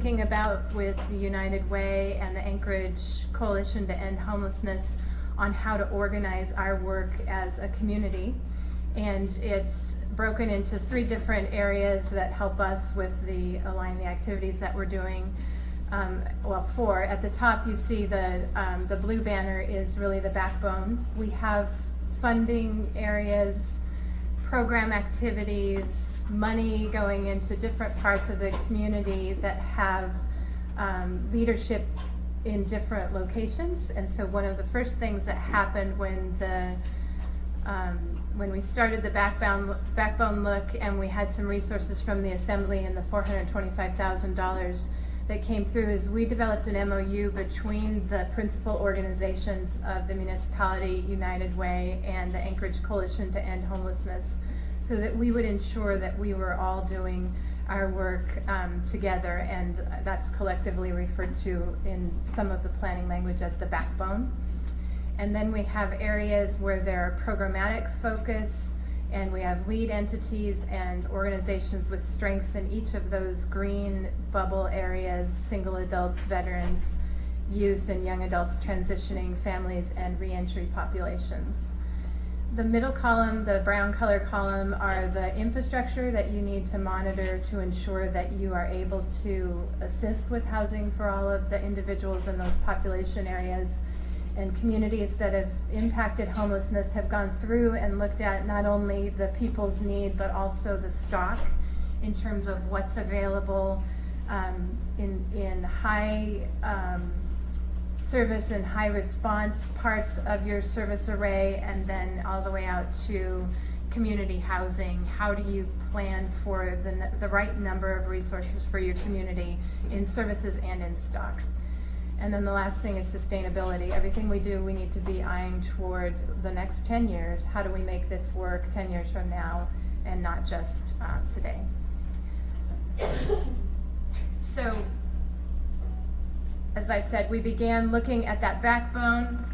thinking about with the United Way and the Anchorage Coalition to End Homelessness on how to organize our work as a community. And it's broken into 3 different areas that help us with align the activities that we're doing. 4. At the top you see the blue banner is really the backbone. We have funding areas, program activities, money going into different parts of the community that have leadership in different locations. And so one of the first things that happened when we started the backbone look, and we had some resources from the Assembly and the $425,000 that came through, is we developed an MOU between the principal organizations of the municipality, United Way, and the Anchorage Coalition to End Homelessness, so that we would ensure that we were all doing our work together, and that's collectively referred to in some of the planning language as the backbone. And then we have areas where there are programmatic focus, and we have lead entities and organizations with strengths in each of those green bubble areas: single adults, veterans, youth and young adults transitioning, families, and reentry populations. The middle column, the brown color column, are the infrastructure that you need to monitor to ensure that you are able to assist with housing for all of the individuals in those population areas. And communities that have impacted homelessness have gone through and looked at not only the people's need, but also the stock in terms of what's available in high service and high response parts of your service array, and then all the way out to community housing. How do you plan for the right number of resources for your community in services and in stock? And then the last thing is sustainability. Everything we do, we need to be eyeing toward the next 10 years. How do we make this work 10 years from now and not just today? So, as I said, we began looking at that backbone,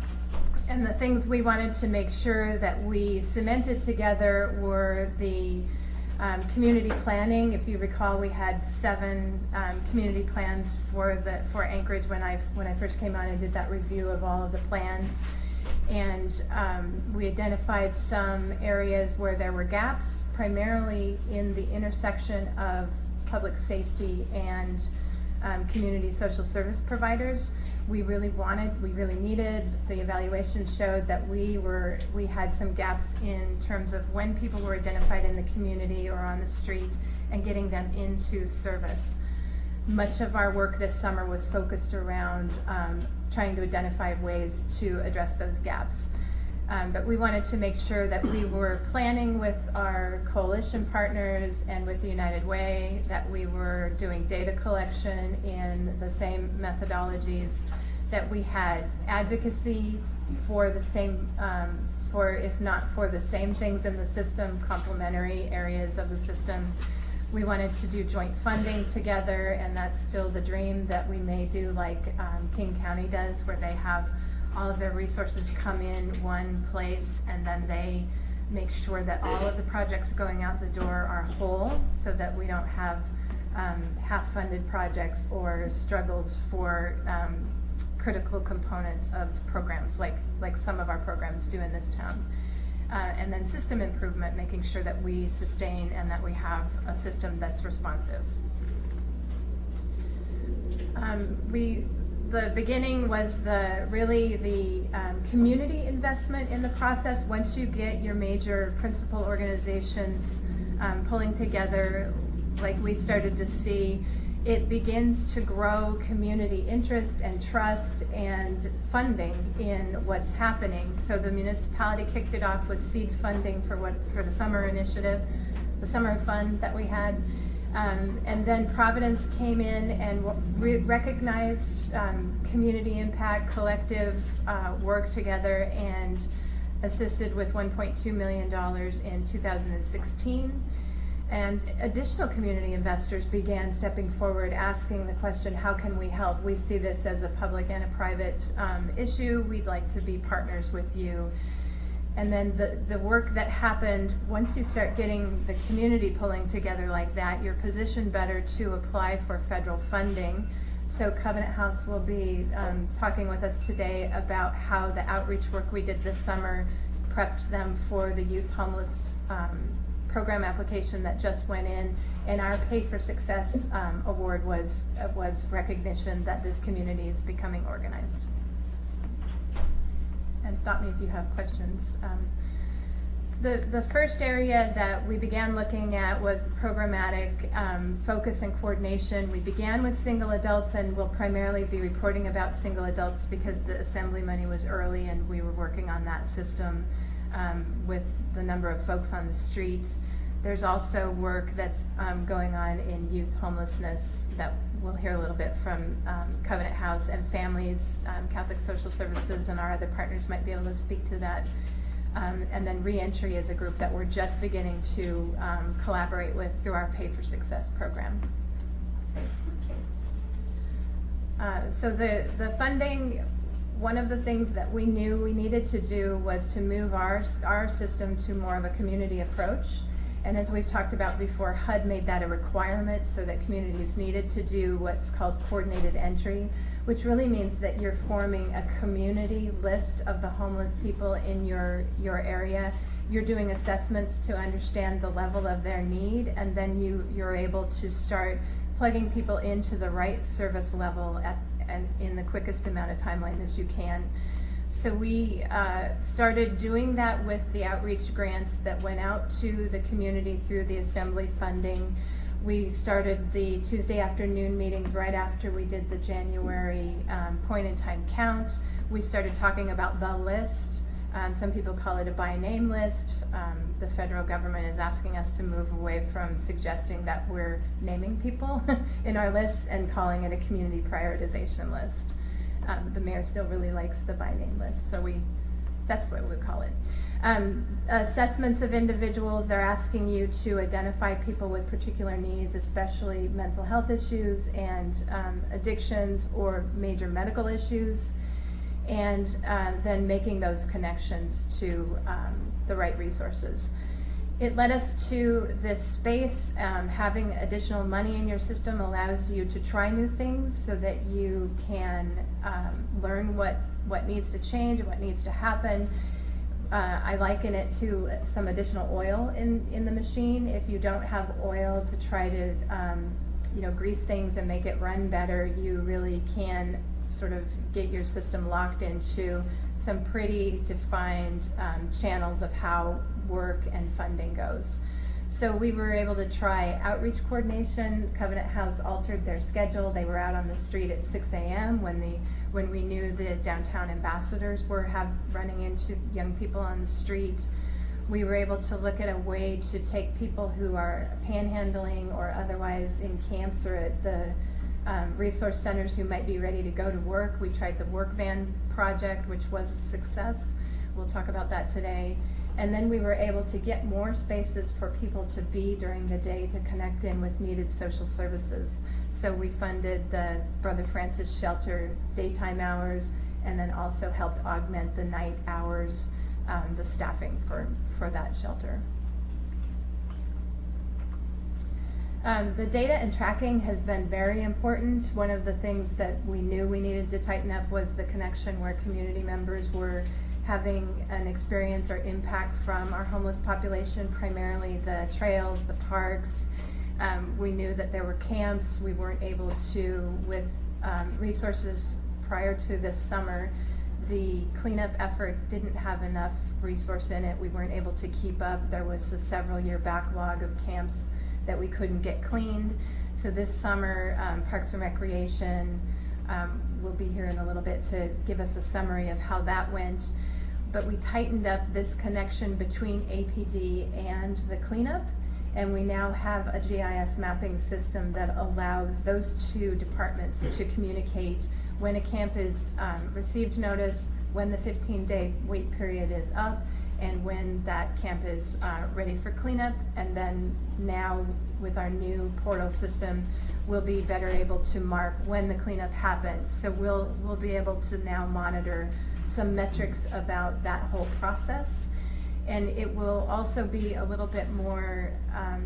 and the things we wanted to make sure that we cemented together were the community planning. If you recall, we had 7 community plans for Anchorage when I first came on and did that review of all of the plans. And we identified some areas where there were gaps, primarily in the intersection of public safety and community social service providers. We really needed, the evaluation showed that we had some gaps in terms of when people were identified in the community or on the street and getting them into service. Much of our work this summer was focused around trying to identify ways to address those gaps. But we wanted to make sure that we were planning with our coalition partners and with the United Way, that we were doing data collection in the same methodologies, that we had advocacy for the same, if not for the same things in the system, complementary areas of the system. We wanted to do joint funding together, and that's still the dream, that we may do like King County does, where they have all of their resources come in one place, and then they make sure that all of the projects going out the door are whole, so that we don't have half-funded projects or struggles for critical components of programs like some of our programs do in this town. And then system improvement, making sure that we sustain and that we have a system that's responsive. The beginning was the community investment in the process. Once you get your major principal organizations pulling together, like we started to see, it begins to grow community interest and trust and funding in what's happening. So the municipality kicked it off with seed funding for the summer initiative, the summer fund that we had. And then Providence came in and recognized community impact, collective work together, and assisted with $1.2 million in 2016. And additional community investors began stepping forward, asking the question, how can we help? We see this as a public and a private issue. We'd like to be partners with you. And then the work that happened, once you start getting the community pulling together like that, you're positioned better to apply for federal funding. So Covenant House will be talking with us today about how the outreach work we did this summer prepped them for the youth homeless program application that just went in. And our Pay for Success award was recognition that this community is becoming organized. And stop me if you have questions. The first area that we began looking at was programmatic focus and coordination. We began with single adults, and we'll primarily be reporting about single adults because the assembly money was early and we were working on that system with the number of folks on the street. There's also work that's going on in youth homelessness that we'll hear a little bit from Covenant House and families, Catholic Social Services, and our other partners might be able to speak to that. And then reentry is a group that we're just beginning to collaborate with through our Pay for Success program. So the funding, one of the things that we knew we needed to do was to move our system to more of a community approach. And as we've talked about before, HUD made that a requirement so that communities needed to do what's called coordinated entry, which really means that you're forming a community list of the homeless people in your area. You're doing assessments to understand the level of their need, and then you're able to start plugging people into the right service level and in the quickest amount of timeline as you can. So we started doing that with the outreach grants that went out to the community through the assembly funding. We started the Tuesday afternoon meetings right after we did the January point in time count. We started talking about the list. Some people call it a by name list. The federal government is asking us to move away from suggesting that we're naming people in our lists and calling it a community prioritization list. The mayor still really likes the by name list, so that's what we call it. Assessments of individuals, they're asking you to identify people with particular needs, especially mental health issues and addictions or major medical issues, and then making those connections to the right resources. It led us to this space. Having additional money in your system allows you to try new things so that you can learn what needs to change and what needs to happen. I liken it to some additional oil in the machine. If you don't have oil to try to grease things and make it run better, you really can sort of get your system locked into some pretty defined channels of how work and funding goes. So we were able to try outreach coordination. Covenant House altered their schedule. They were out on the street at 6 a.m. when we knew the downtown ambassadors were running into young people on the street. We were able to look at a way to take people who are panhandling or otherwise in camps or at the resource centers who might be ready to go to work. We tried the work van project, which was a success. We'll talk about that today. And then we were able to get more spaces for people to be during the day to connect in with needed social services. So we funded the Brother Francis shelter daytime hours, and then also helped augment the night hours, the staffing for that shelter. The data and tracking has been very important. One of the things that we knew we needed to tighten up was the connection where community members were having an experience or impact from our homeless population, primarily the trails, the parks. We knew that there were camps. We weren't able to, with resources prior to this summer, the cleanup effort didn't have enough resource in it. We weren't able to keep up. There was a several-year backlog of camps that we couldn't get cleaned. So this summer, Parks and Recreation will be here in a little bit to give us a summary of how that went. But we tightened up this connection between APD and the cleanup, and we now have a GIS mapping system that allows those two departments to communicate when a camp is received notice, when the 15-day wait period is up, and when that camp is ready for cleanup. And then now with our new portal system, we'll be better able to mark when the cleanup happened. So we'll be able to now monitor some metrics about that whole process. And it will also be a little bit more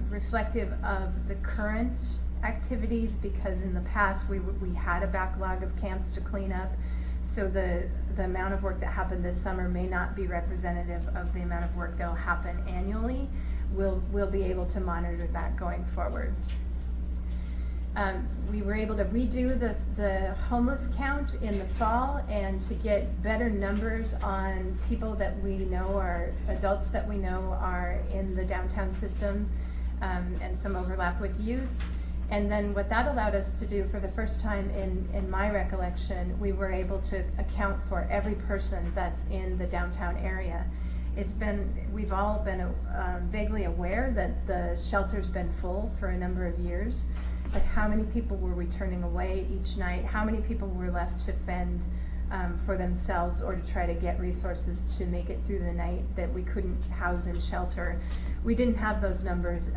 reflective of the current activities, because in the past we had a backlog of camps to clean up. So the amount of work that happened this summer may not be representative of the amount of work that will happen annually. We'll be able to monitor that going forward. We were able to redo the homeless count in the fall, and to get better numbers on people that we know are adults that we know are in the downtown system, and some overlap with youth. And then what that allowed us to do for the first time in my recollection, we were able to account for every person that's in the downtown area. We've all been vaguely aware that the shelter's been full for a number of years, but how many people were we turning away each night? How many people were left to fend for themselves, or to try to get resources to make it through the night that we couldn't house in shelter? We didn't have those numbers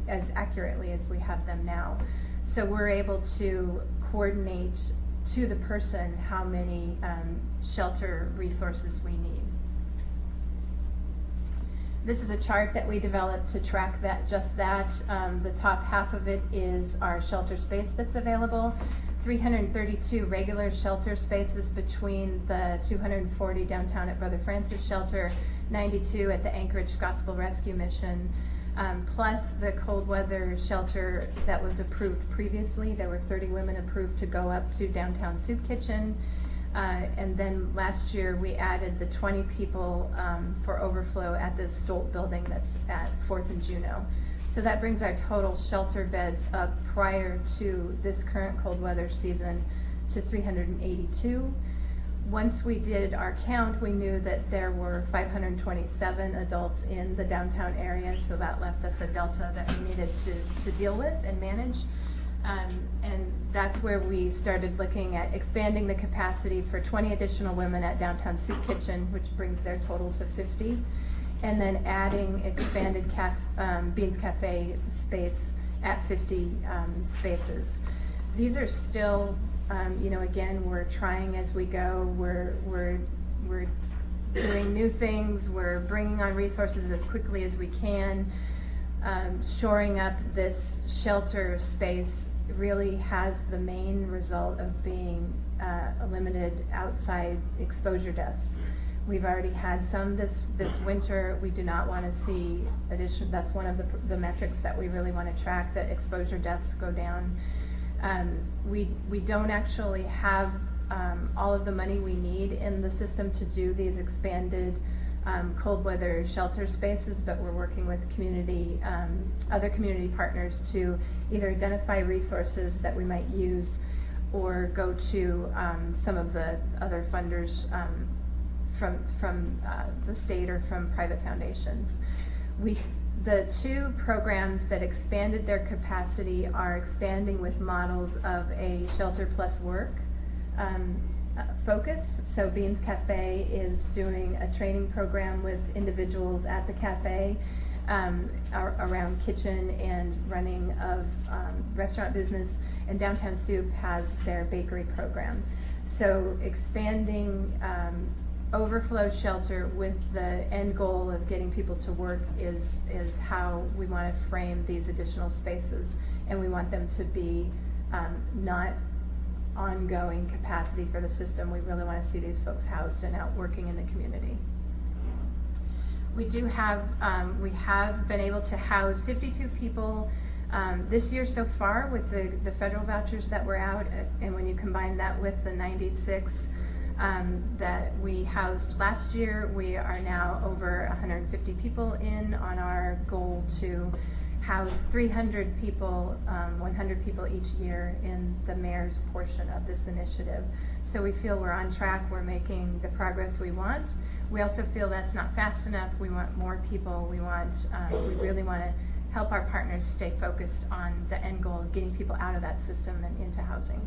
as accurately as we have them now. So we're able to coordinate to the person how many shelter resources we need. This is a chart that we developed to track that. The top half of it is our shelter space that's available. 332 regular shelter spaces between the 240 downtown at Brother Francis Shelter, 92 at the Anchorage Gospel Rescue Mission, plus the cold weather shelter that was approved previously. There were 30 women approved to go up to Downtown Soup Kitchen. And then last year we added the 20 people for overflow at the Stolt building that's at 4th and Juneau. So that brings our total shelter beds up prior to this current cold weather season to 382. Once we did our count, we knew that there were 527 adults in the downtown area, so that left us a delta that we needed to deal with and manage. And that's where we started looking at expanding the capacity for 20 additional women at Downtown Soup Kitchen, which brings their total to 50. And then adding expanded Beans Cafe space at 50 spaces. These are still, again, we're trying as we go. We're doing new things. We're bringing on resources as quickly as we can. Shoring up this shelter space really has the main result of being a limited outside exposure deaths. We've already had some this winter. We do not want to see addition. That's one of the metrics that we really want to track, that exposure deaths go down. We don't actually have all of the money we need in the system to do these expanded cold weather shelter spaces, but we're working with other community partners to either identify resources that we might use, or go to some of the other funders from the state or from private foundations. The two programs that expanded their capacity are expanding with models of a shelter plus work focus. So Beans Cafe is doing a training program with individuals at the cafe around kitchen and running of restaurant business, and Downtown Soup has their bakery program. So expanding overflow shelter with the end goal of getting people to work is how we want to frame these additional spaces, and we want them to be not ongoing capacity for the system. We really want to see these folks housed and out working in the community. We have been able to house 52 people this year so far with the federal vouchers that were out, and when you combine that with the 96 that we housed last year, we are now over 150 people in on our goal to house 300 people, 100 people each year in the mayor's portion of this initiative. So we feel we're on track, we're making the progress we want. We also feel that's not fast enough. We want more people. We really want to help our partners stay focused on the end goal of getting people out of that system and into housing.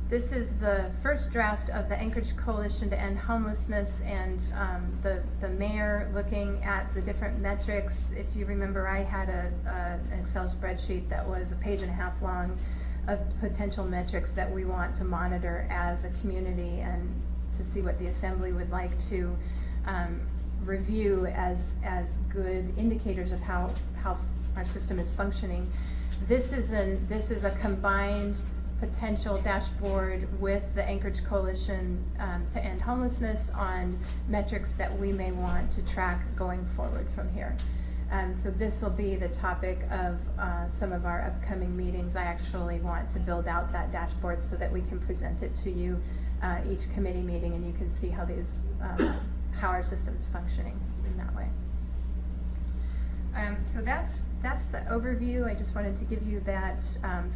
This is the first draft of the Anchorage Coalition to End Homelessness, and the mayor looking at the different metrics. If you remember, I had an Excel spreadsheet that was a page and a half long of potential metrics that we want to monitor as a community and to see what the Assembly would like to review as good indicators of how our system is functioning. This is a combined potential dashboard with the Anchorage Coalition to End Homelessness on metrics that we may want to track going forward from here. So this will be the topic of some of our upcoming meetings. I actually want to build out that dashboard so that we can present it to you each committee meeting, and you can see how how our system is functioning in that way. So that's the overview. I just wanted to give you that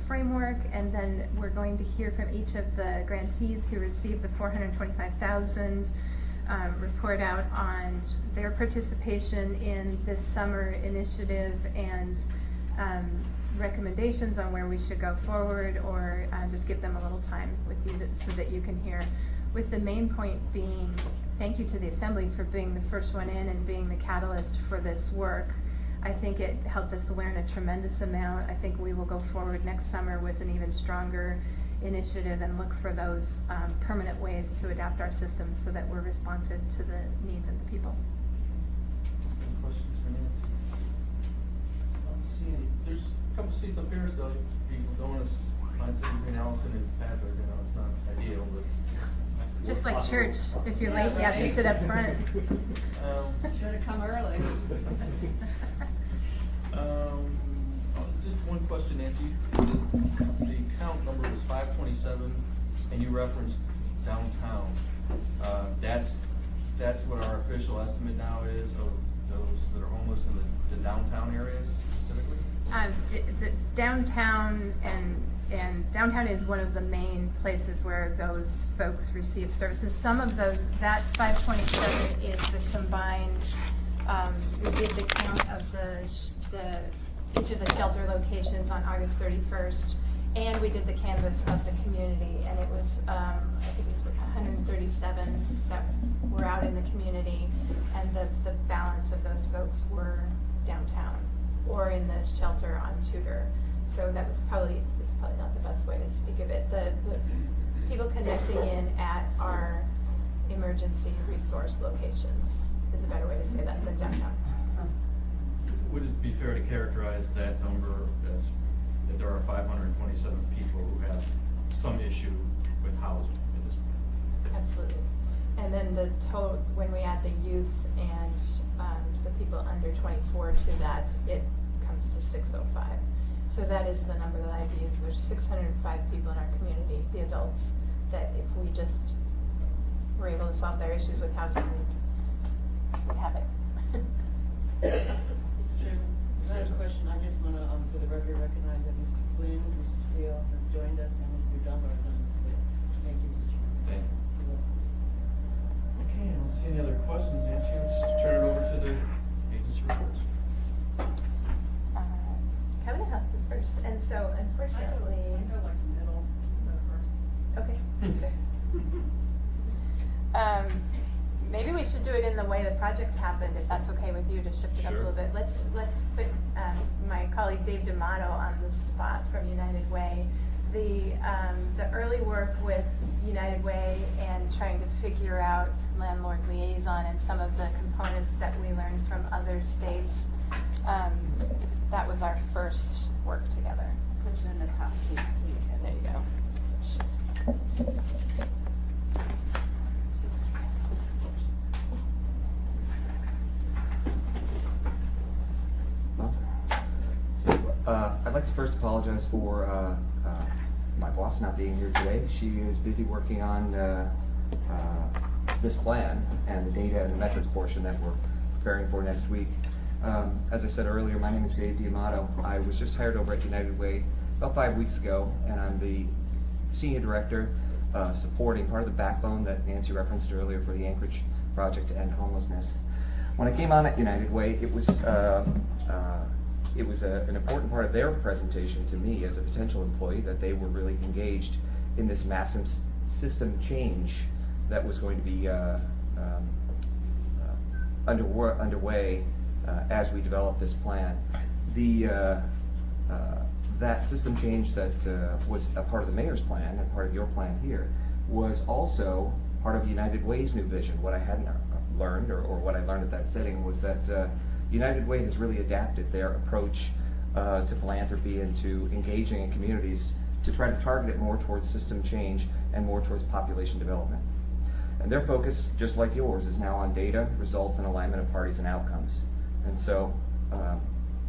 framework, and then we're going to hear from each of the grantees who received the $425,000, report out on their participation in this summer initiative and recommendations on where we should go forward, or just give them a little time with you so that you can hear, with the main point being thank you to the Assembly for being the first one in and being the catalyst for this work. I think it helped us learn a tremendous amount. I think we will go forward next summer with an even stronger initiative and look for those permanent ways to adapt our systems so that we're responsive to the needs of the people. Any questions for Nancy? I don't see any. There's a couple seats up here, so people don't want to mind sitting between Allison and Patrick. You know, it's not ideal, but Just like church, if you're late, you have to sit up front. Should have come early. Just one question, Nancy. The count number was 527, and you referenced downtown. That's what our official estimate now is of those that are homeless in the downtown areas specifically? The downtown and downtown is one of the main places where those folks receive services. Some of those, that 527 is the combined, we did the count of each of the shelter locations on August 31st, and we did the canvas of the community, and it was, I think it was like 137 that were out in the community, and the balance of those folks were downtown or in the shelter on Tudor. So that was it's probably not the best way to speak of it. The people connecting in at our emergency resource locations is a better way to say that than downtown. Would it be fair to characterize that number as that there are 527 people who have some issue with housing at this point? Absolutely. And then the total, when we add the youth and the people under 24 to that, it comes to 605. So that is the number that I've used. There's 605 people in our community, the adults, that if we just were able to solve their issues with housing, we'd have it. Mr. Chairman, I have a question. I just want to, for the record, recognize that Mr. Flynn, Mr. Steele have joined us, and Mr. Dunbar is on the committee. Thank you, Mr. Chairman. Thank you. Okay, I don't see any other questions, Nancy. Let's turn it over to the agency reports. Covenant House is first, and so unfortunately. I go like the middle instead of first. Okay, sure. Maybe we should do it in the way the projects happened, if that's okay with you, to shift it up a little bit. Let's put my colleague Dave D'Amato on the spot from United Way. The early work with United Way and trying to figure out landlord liaison and some of the components that we learned from other states. That was our first work together. Put you in this hot seat so you can. There you go. Shift. I'd like to first apologize for my boss not being here today. She is busy working on this plan and the data and the metrics portion that we're preparing for next week. As I said earlier, my name is Dave D'Amato. I was just hired over at United Way about 5 weeks ago, and I'm the senior director supporting part of the backbone that Nancy referenced earlier for the Anchorage project to end homelessness. When I came on at United Way, it was an important part of their presentation to me as a potential employee that they were really engaged in this massive system change that was going to be underway as we develop this plan. The that system change that was a part of the mayor's plan and part of your plan here was also part of United Way's new vision. What I hadn't learned, or what I learned at that setting, was that United Way has really adapted their approach to philanthropy and to engaging in communities to try to target it more towards system change and more towards population development. And their focus, just like yours, is now on data, results, and alignment of parties and outcomes. And so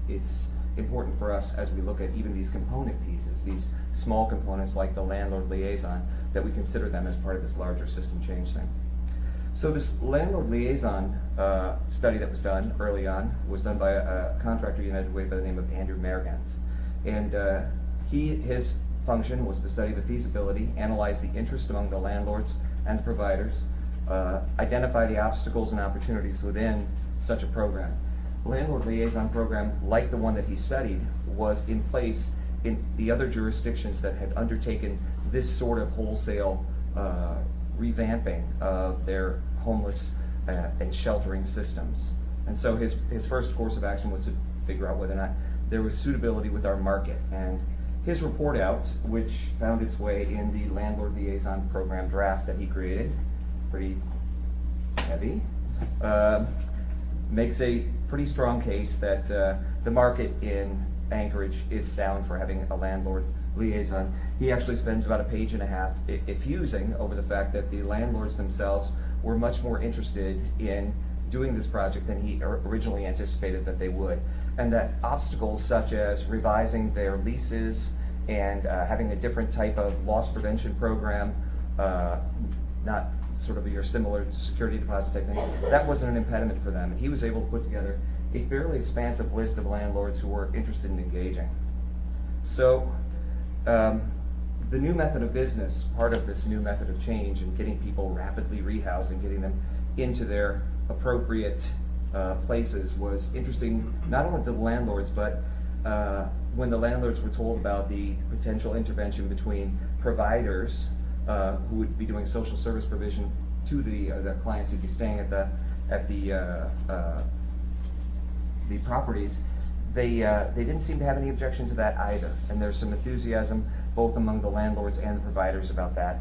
it's important for us, as we look at even these component pieces, these small components like the landlord liaison, that we consider them as part of this larger system change thing. So this landlord liaison study that was done early on was done by a contractor United Way by the name of Andrew Mergens. And his function was to study the feasibility, analyze the interest among the landlords and the providers, identify the obstacles and opportunities within such a program. The landlord liaison program, like the one that he studied, was in place in the other jurisdictions that had undertaken this sort of wholesale revamping of their homeless and sheltering systems. And so his first course of action was to figure out whether or not there was suitability with our market. And his report out, which found its way in the landlord liaison program draft that he created, pretty heavy, makes a pretty strong case that the market in Anchorage is sound for having a landlord liaison. He actually spends about a page and a half effusing over the fact that the landlords themselves were much more interested in doing this project than he originally anticipated that they would, and that obstacles such as revising their leases and having a different type of loss prevention program, not sort of your similar security deposit type thing, that wasn't an impediment for them. And he was able to put together a fairly expansive list of landlords who were interested in engaging. So the new method of business, part of this new method of change and getting people rapidly rehoused and getting them into their appropriate places, was interesting not only to the landlords, but when the landlords were told about the potential intervention between providers who would be doing social service provision to the clients who'd be staying at the properties, they didn't seem to have any objection to that either. And there's some enthusiasm both among the landlords and the providers about that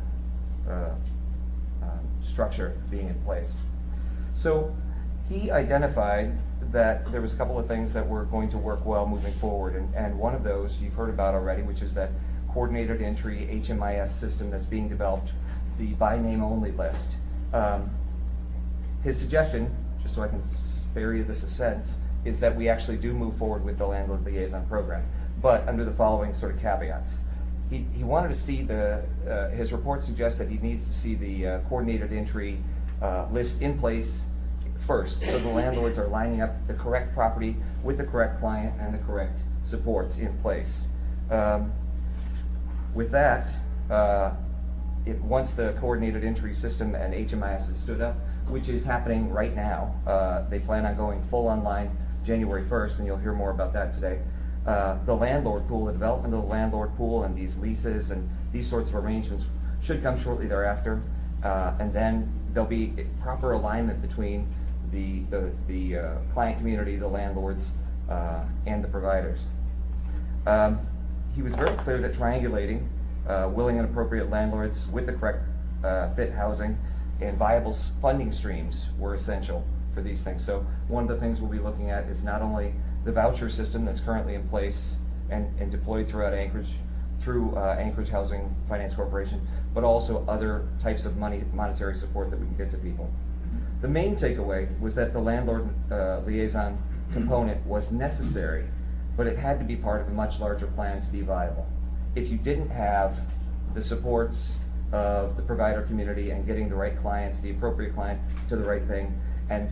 structure being in place. So he identified that there was a couple of things that were going to work well moving forward, and one of those you've heard about already, which is that coordinated entry HMIS system that's being developed, the by name only list. His suggestion, just so I can spare you the suspense, is that we actually do move forward with the landlord liaison program, but under the following sort of caveats. He wanted to see his report suggests that he needs to see the coordinated entry list in place first, so the landlords are lining up the correct property with the correct client and the correct supports in place. With that, once the coordinated entry system and HMIS is stood up, which is happening right now, they plan on going full online January 1st, and you'll hear more about that today. The landlord pool, the development of the landlord pool and these leases and these sorts of arrangements should come shortly thereafter, and then there'll be proper alignment between the client community, the landlords, and the providers. He was very clear that triangulating willing and appropriate landlords with the correct fit housing and viable funding streams were essential for these things. So one of the things we'll be looking at is not only the voucher system that's currently in place and deployed throughout Anchorage through Anchorage Housing Finance Corporation, but also other types of monetary support that we can get to people. The main takeaway was that the landlord liaison component was necessary, but it had to be part of a much larger plan to be viable. If you didn't have the supports of the provider community and getting the right client, the appropriate client to the right thing, and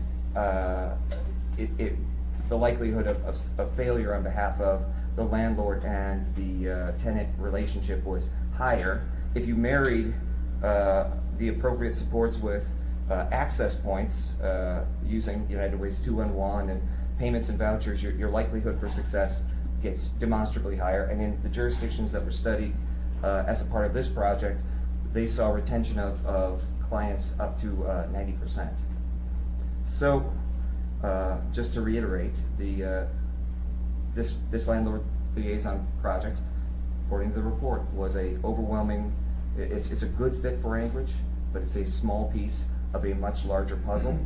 the likelihood of failure on behalf of the landlord and the tenant relationship was higher. If you married the appropriate supports with access points using United Way's 2-on-1 and payments and vouchers, your likelihood for success gets demonstrably higher. And in the jurisdictions that were studied as a part of this project, they saw retention of clients up to 90%. So just to reiterate, this landlord liaison project, according to the report, was a overwhelming, it's a good fit for Anchorage, but it's a small piece of a much larger puzzle,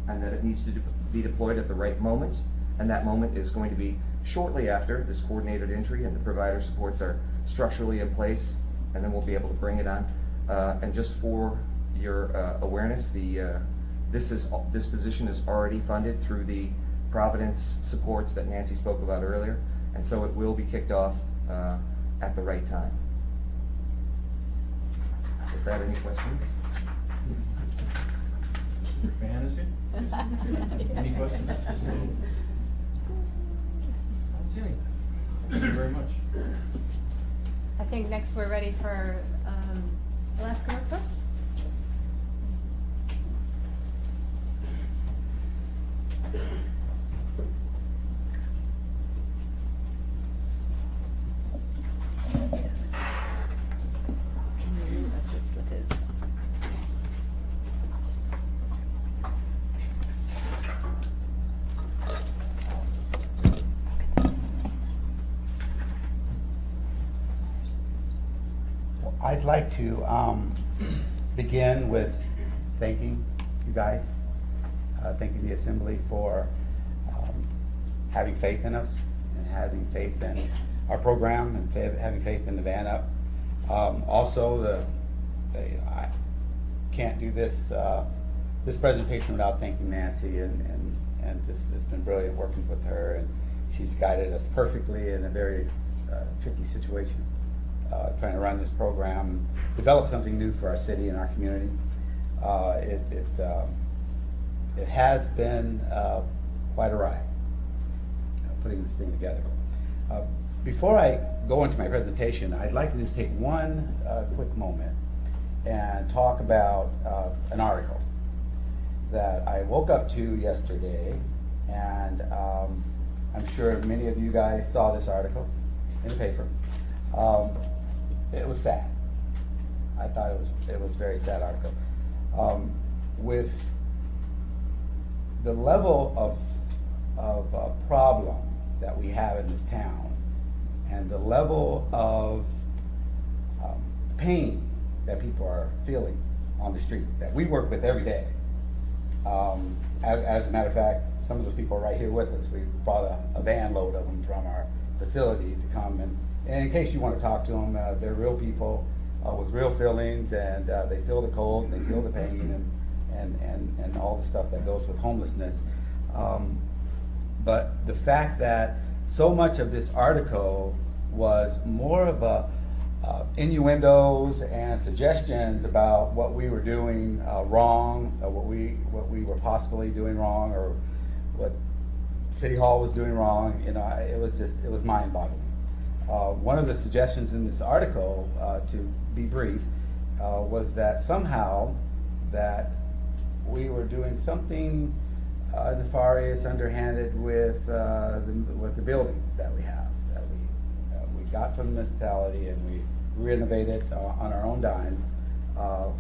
and that it needs to be deployed at the right moment, and that moment is going to be shortly after this coordinated entry and the provider supports are structurally in place, and then we'll be able to bring it on. And just for your awareness, this position is already funded through the Providence supports that Nancy spoke about earlier, and so it will be kicked off at the right time. Is that any questions? Your fantasy? Any questions? I don't see any. Thank you very much. I think next we're ready for Alaska Workforce. Assist with his. I'd like to begin with thanking you guys, thanking the Assembly for having faith in us and having faith in our program and having faith in the Van Up. Also, I can't do this presentation without thanking Nancy, and just it's been brilliant working with her, and she's guided us perfectly in a very tricky situation. Trying to run this program, develop something new for our city and our community. It has been quite a ride putting this thing together. Before I go into my presentation, I'd like to just take one quick moment and talk about an article that I woke up to yesterday, and I'm sure many of you guys saw this article in the paper. It was sad. I thought it was a very sad article. With the level of problem that we have in this town, and the level of pain that people are feeling on the street, that we work with every day. As a matter of fact, some of those people are right here with us. We brought a van load of them from our facility to come, and in case you want to talk to them, they're real people with real feelings, and they feel the cold, and they feel the pain, and all the stuff that goes with homelessness. But the fact that so much of this article was more of a innuendos and suggestions about what we were doing wrong, or what we were possibly doing wrong, or what City Hall was doing wrong. You know, it was mind-boggling. One of the suggestions in this article, to be brief, was that somehow that we were doing something nefarious, underhanded with the building that we have, that we got from the municipality, and we renovated on our own dime a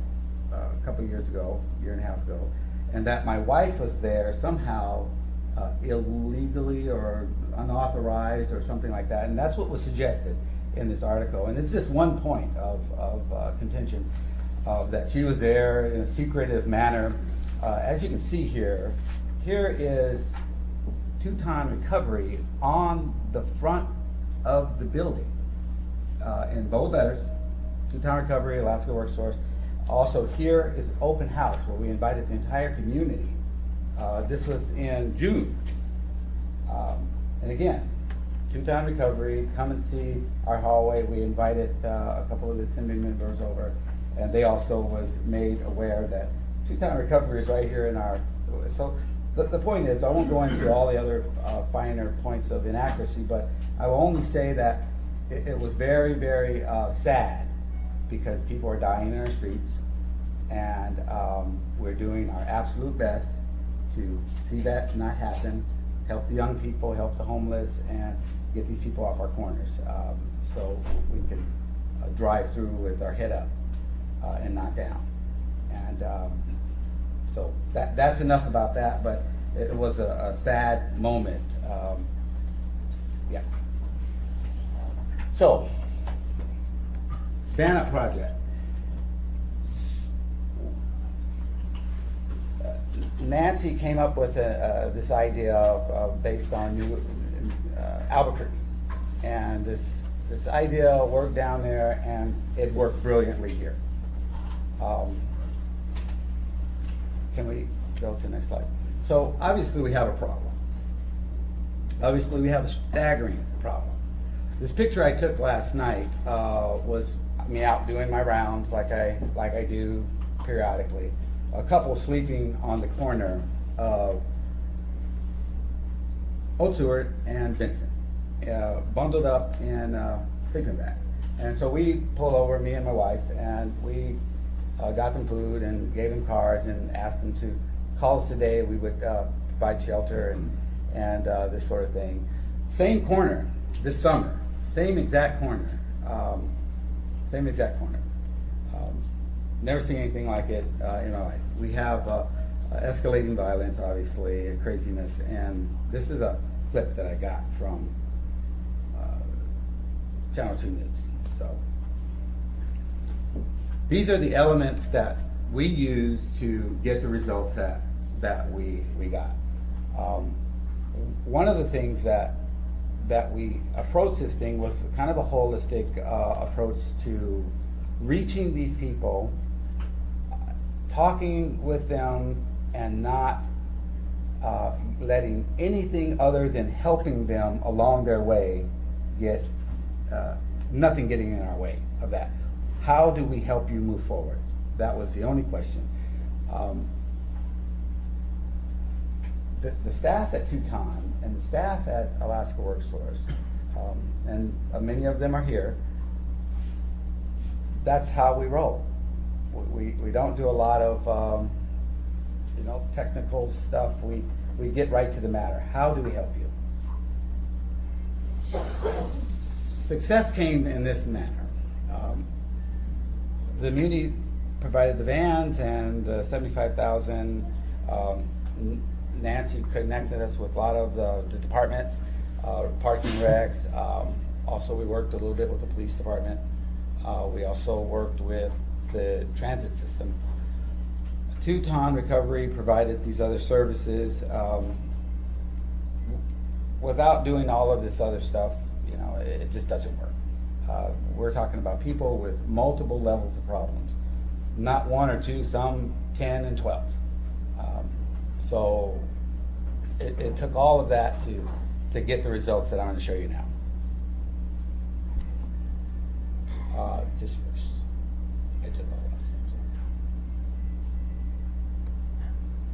couple years ago, year and a half ago, and that my wife was there somehow illegally or unauthorized or something like that, and that's what was suggested in this article. And it's just one point of contention that she was there in a secretive manner. As you can see here is two-time recovery on the front of the building in bold letters, two-time recovery, Alaska Workforce. Also, here is an open house where we invited the entire community. This was in June. And again, two-time recovery, come and see our hallway. We invited a couple of the assembly members over, and they also was made aware that two-time recovery is right here in our, so the point is, I won't go into all the other finer points of inaccuracy, but I will only say that it was very, very sad, because people are dying in our streets, and we're doing our absolute best to see that not happen, help the young people, help the homeless, and get these people off our corners, so we can drive through with our head up and not down. And so that's enough about that, but it was a sad moment. Yeah. So, Stand Up Project. Nancy came up with this idea based on Albuquerque, and this idea worked down there, and it worked brilliantly here. Can we go to the next slide? So obviously we have a problem. Obviously we have a staggering problem. This picture I took last night was me out doing my rounds like I do periodically. A couple sleeping on the corner of Old Seward and Vincent, bundled up in a sleeping bag. And so we pulled over, me and my wife, and we got them food and gave them cards and asked them to call us a day. We would provide shelter and this sort of thing. Same corner this summer, same exact corner. Never seen anything like it in my life. We have escalating violence, obviously, craziness, and this is a clip that I got from Channel 2 News. So these are the elements that we use to get the results that we got. One of the things that we approached this thing was kind of a holistic approach to reaching these people, talking with them, and not letting anything other than helping them along their way get nothing getting in our way of that. How do we help you move forward? That was the only question. The staff at Teuton and the staff at Alaska Workforce, and many of them are here, that's how we roll. We don't do a lot of technical stuff. We get right to the matter. How do we help you? Success came in this manner. The community provided the vans and the $75,000. Nancy connected us with a lot of the departments, parking recs. Also, we worked a little bit with the police department. We also worked with the transit system. Teuton Recovery provided these other services. Without doing all of this other stuff, it just doesn't work. We're talking about people with multiple levels of problems, not one or two, some 10 and 12. So it took all of that to get the results that I'm going to show you now. Just first, it took all of steps.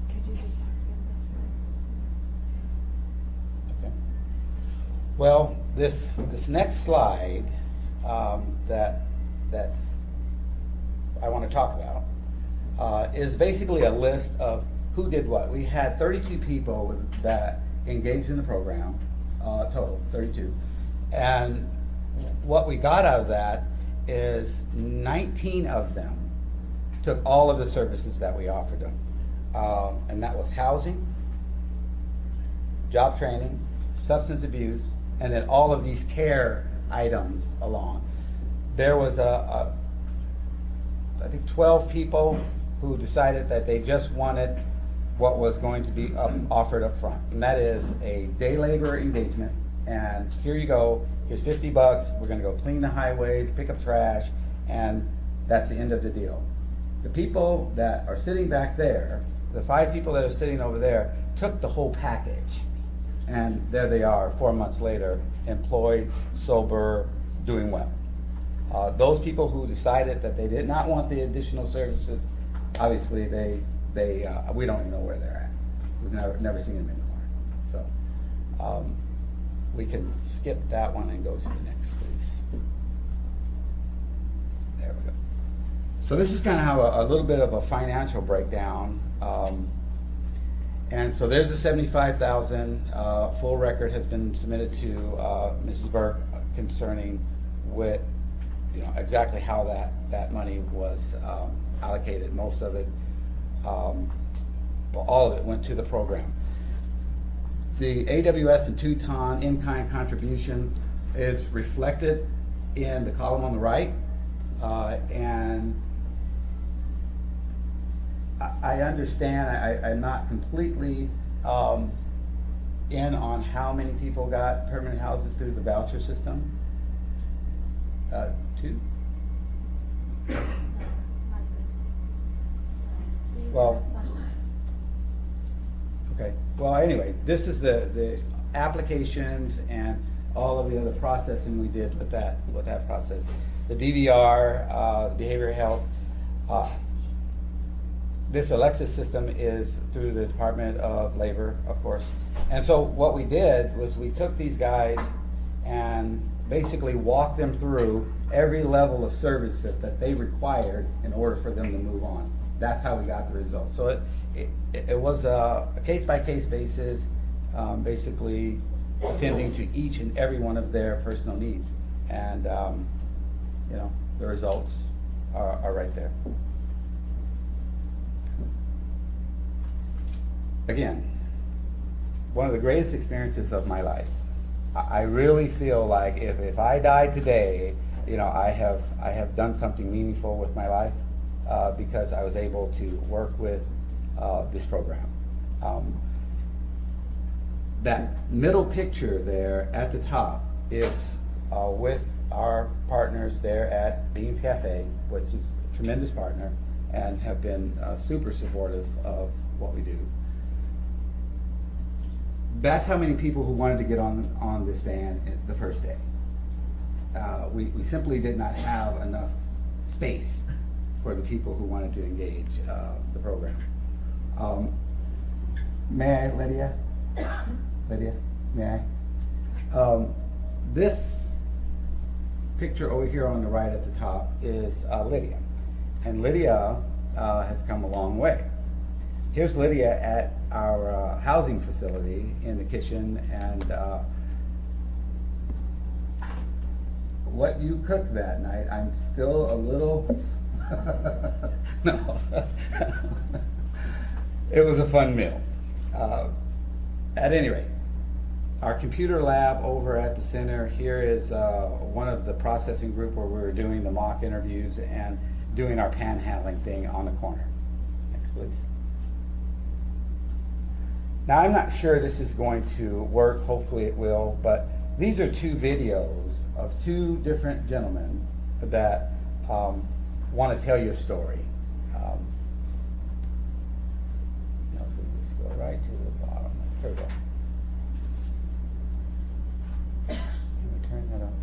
Could you just talk from this side? Okay. Well, this next slide that I want to talk about is basically a list of who did what. We had 32 people that engaged in the program, total 32, and what we got out of that is 19 of them took all of the services that we offered them, and that was housing, job training, substance abuse, and then all of these care items along. There was I think 12 people who decided that they just wanted what was going to be offered up front, and that is a day labor engagement. And here you go, here's $50, we're gonna go clean the highways, pick up trash, and that's the end of the deal. The people that are sitting back there, the 5 people that are sitting over there, took the whole package. And there they are, 4 months later, employed, sober, doing well. Those people who decided that they did not want the additional services, obviously we don't even know where they're at. We've never seen them anymore. So we can skip that one and go to the next, please. There we go. So this is kind of how a little bit of a financial breakdown. And so there's the $75,000. Full record has been submitted to Mrs. Burke concerning what, exactly how that money was allocated. Most of it, all of it went to the program. The AWS and Teuton in-kind contribution is reflected in the column on the right, and I understand, I'm not completely in on how many people got permanent houses through the voucher system. 2? Well, okay. Well, anyway, this is the applications and all of the other processing we did with that process. The DVR, behavioral health. This Alexis system is through the Department of Labor, of course. And so what we did was we took these guys and basically walked them through every level of service that they required in order for them to move on. That's how we got the results. So it was a case-by-case basis, basically attending to each and every one of their personal needs. And, the results are right there. Again, one of the greatest experiences of my life. I really feel like if I die today, I have done something meaningful with my life because I was able to work with this program. That middle picture there at the top is with our partners there at Beans Cafe, which is a tremendous partner and have been super supportive of what we do. That's how many people who wanted to get on this van the first day. We simply did not have enough space for the people who wanted to engage the program. May I, Lydia? Lydia, may I? This picture over here on the right at the top is Lydia. And Lydia has come a long way. Here's Lydia at our housing facility in the kitchen, and what you cooked that night, I'm still a little, no. It was a fun meal. At any rate, our computer lab over at the center, here is one of the processing group where we were doing the mock interviews and doing our panhandling thing on the corner. Next, please. Now, I'm not sure this is going to work, hopefully it will, but these are 2 videos of 2 different gentlemen that want to tell you a story. If we just go right to the bottom. Here we go. Can we turn that up?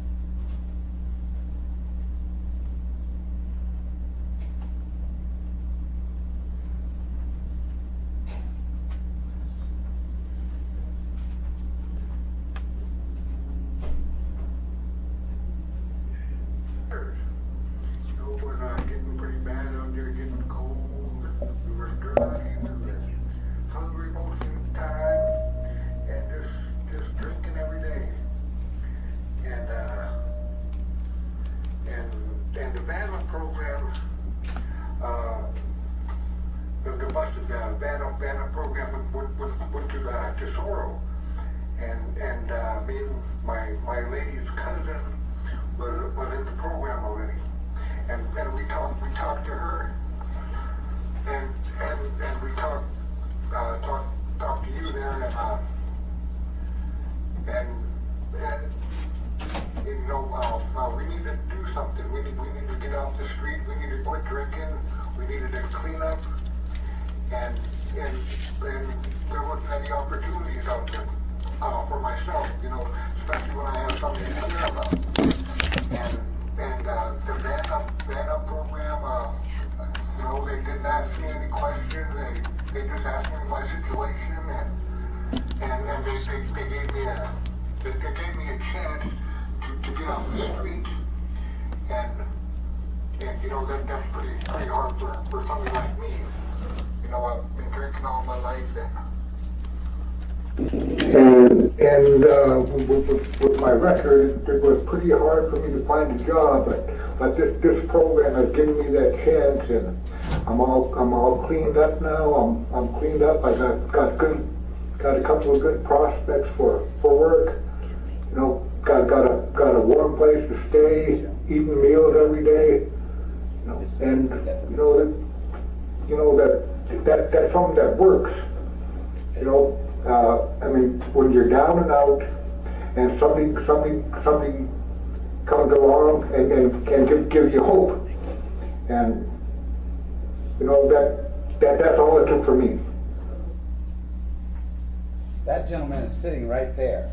Getting pretty bad out there, getting cold. We were dry, we were hungry most of the time, and just drinking every day. And the Vanna program, the busted Vanna program went to Sorrow, and me and my lady's cousin was in the program already. And we talked to her, and we talked to you there, we need to do something. We need to get off the street. We need to quit drinking. We needed to clean up, and there wasn't any opportunities out there for myself, especially when I have something to care about. And the van up program, they didn't ask me any questions. They just asked me my situation, and they gave me a chance to get off the street. And that's pretty hard for somebody like me. I've been drinking all my life, and with my record, it was pretty hard for me to find a job, but this program has given me that chance, and I'm all cleaned up now. I'm cleaned up. I got a couple of good prospects for work. Got a warm place to to stay, eating meals every day. And, that's something that works. I mean, when you're down and out and something comes along and can give you hope. And, that's all it took for me. That gentleman is sitting right there,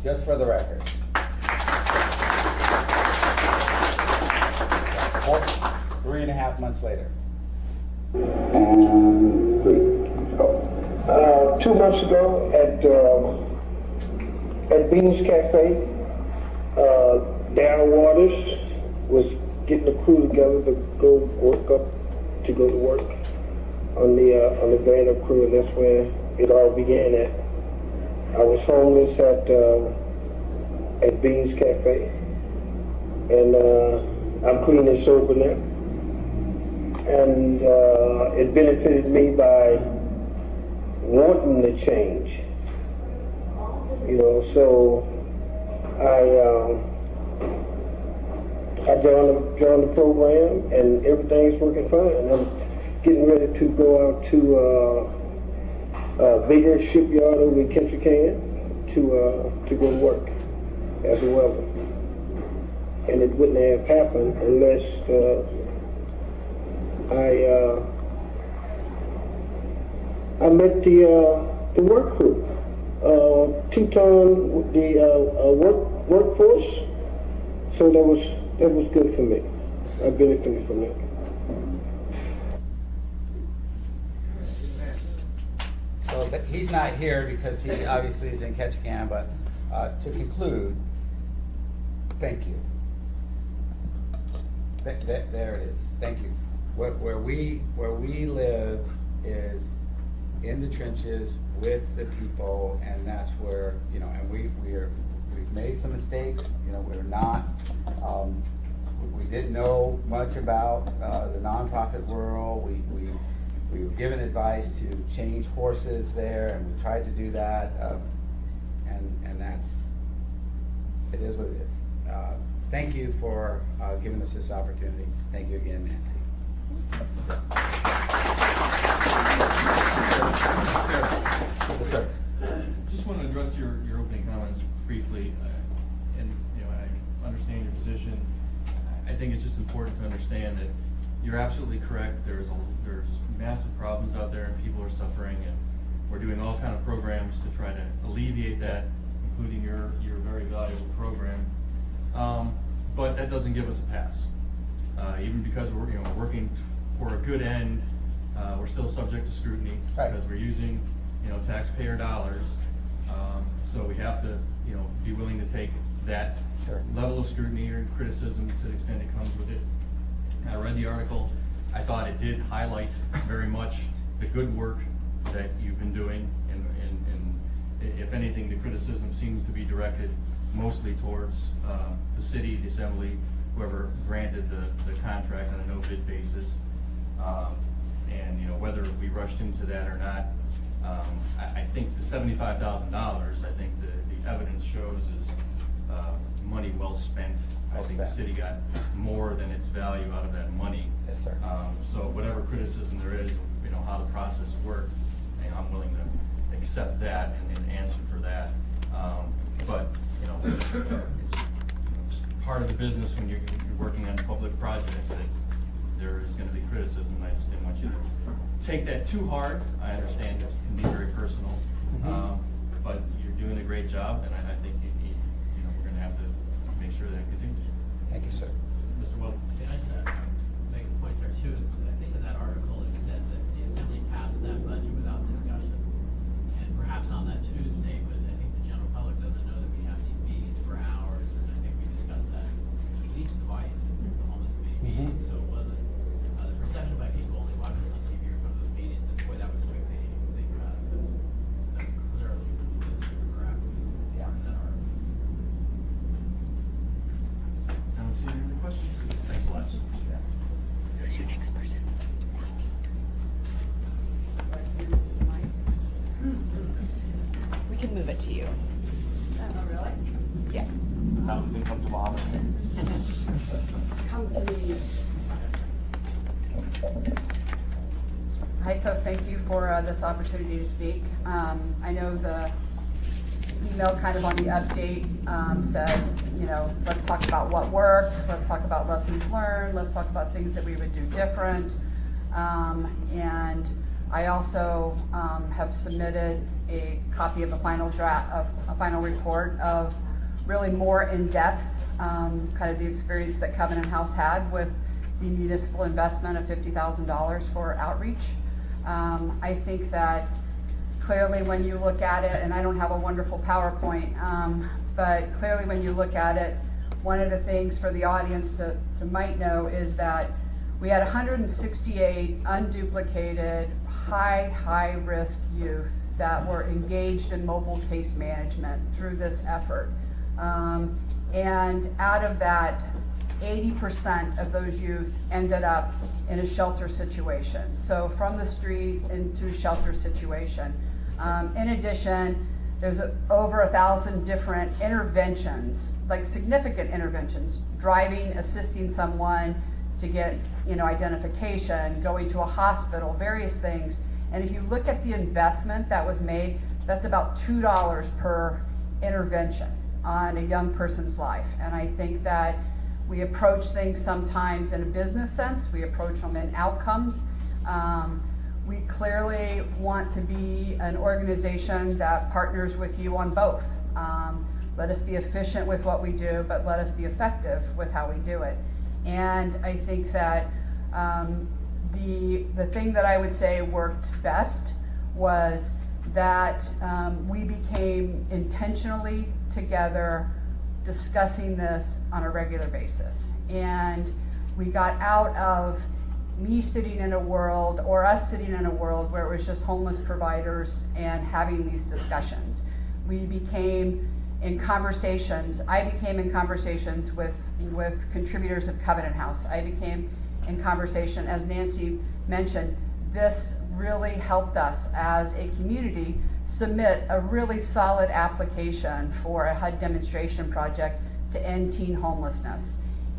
just for the record. 3.5 months later. 2 months ago at Beans Cafe, Darren Waters was getting the crew together to go to work on the Banner crew, and that's where it all began at. I was homeless at Beans Cafe, and I'm clean and sober now. And it benefited me by wanting to change, so I joined the program, and everything's working fine. I'm getting ready to go out to a bigger shipyard over in Ketchikan to go work as a welder. And it wouldn't have happened unless I met the work crew, two-ton workforce. So that was good for me. I benefited from that. So he's not here because he obviously is in Ketchikan, but to conclude, thank you. There it is. Thank you. Where we live is in the trenches with the people, and that's where, and we've made some mistakes. We're not, we didn't know much about the nonprofit world. We were given advice to change horses there, and we tried to do that, and it is what it is. Thank you for giving us this opportunity. Thank you again, Nancy. Yes, sir. Just want to address your opening comments briefly, and I understand your position. I think it's just important to understand that you're absolutely correct. There's massive problems out there, and people are suffering, and we're doing all kind of programs to try to alleviate that, including your very valuable program. But that doesn't give us a pass. Even because we're working for a good end, we're still subject to scrutiny because we're using taxpayer dollars. So we have to be willing to take that level of scrutiny or criticism to the extent it comes with it. I read the article. I thought it did highlight very much the good work that you've been doing, and if anything, the criticism seems to be directed mostly towards the city, the assembly, whoever granted the contract on a no-bid basis. And whether we rushed into that or not, I think the $75,000, I think the evidence shows is money well spent. I think the city got more than its value out of that money. Yes, sir. So whatever criticism there is, how the process worked, I'm willing to accept that and answer for that. But it's part of the business when you're working on public projects that there is going to be criticism. I just didn't want you to take that too hard. I understand it can be very personal, but you're doing a great job, and I think we're going to have to make sure that continues. Thank you, sir. Mr. Wells. Can I make a point there too? I think in that article it said that the assembly passed that budget without discussion, and perhaps on that Tuesday, but I think the general public doesn't know that we have these meetings for hours, and I think we discussed that at least twice in the homeless committee meetings. So it wasn't the perception by people only watching on TV or from those meetings is, boy, that was quick, they didn't even think about it. But that's clearly correct. Yeah. In that article. I don't see any other questions. Thanks a lot. Who's your next person? We can move it to you. Oh, really? Yeah. Now you can come to Mom. Come to me. Hi, so thank you for this opportunity to speak. I know the email kind of on the update said, you know, let's talk about what worked, let's talk about lessons learned, let's talk about things that we would do different. And I also have submitted a copy of a final draft, of a final report of really more in-depth kind of the experience that Covenant House had with the municipal investment of $50,000 for outreach. I think that clearly when you look at it, and I don't have a wonderful PowerPoint, but clearly when you look at it, one of the things for the audience to might know is that we had 168 unduplicated, high risk youth that were engaged in mobile case management through this effort. And out of that, 80% of those youth ended up in a shelter situation. So from the street into a shelter situation. In addition, there's over 1,000 different interventions, like significant interventions, driving, assisting someone to get, you know, identification, going to a hospital, various things. And if you look at the investment that was made, that's about $2 per intervention on a young person's life. And I think that we approach things sometimes in a business sense, we approach them in outcomes. We clearly want to be an organization that partners with you on both. Let us be efficient with what we do, but let us be effective with how we do it. And I think that the thing that I would say worked best was that we became intentionally together discussing this on a regular basis. And we got out of me sitting in a world, or us sitting in a world where it was just homeless providers and having these discussions. We became in conversations, I became in conversations with contributors of Covenant House. I became in conversation, as Nancy mentioned, this really helped us as a community submit a really solid application for a HUD demonstration project to end teen homelessness.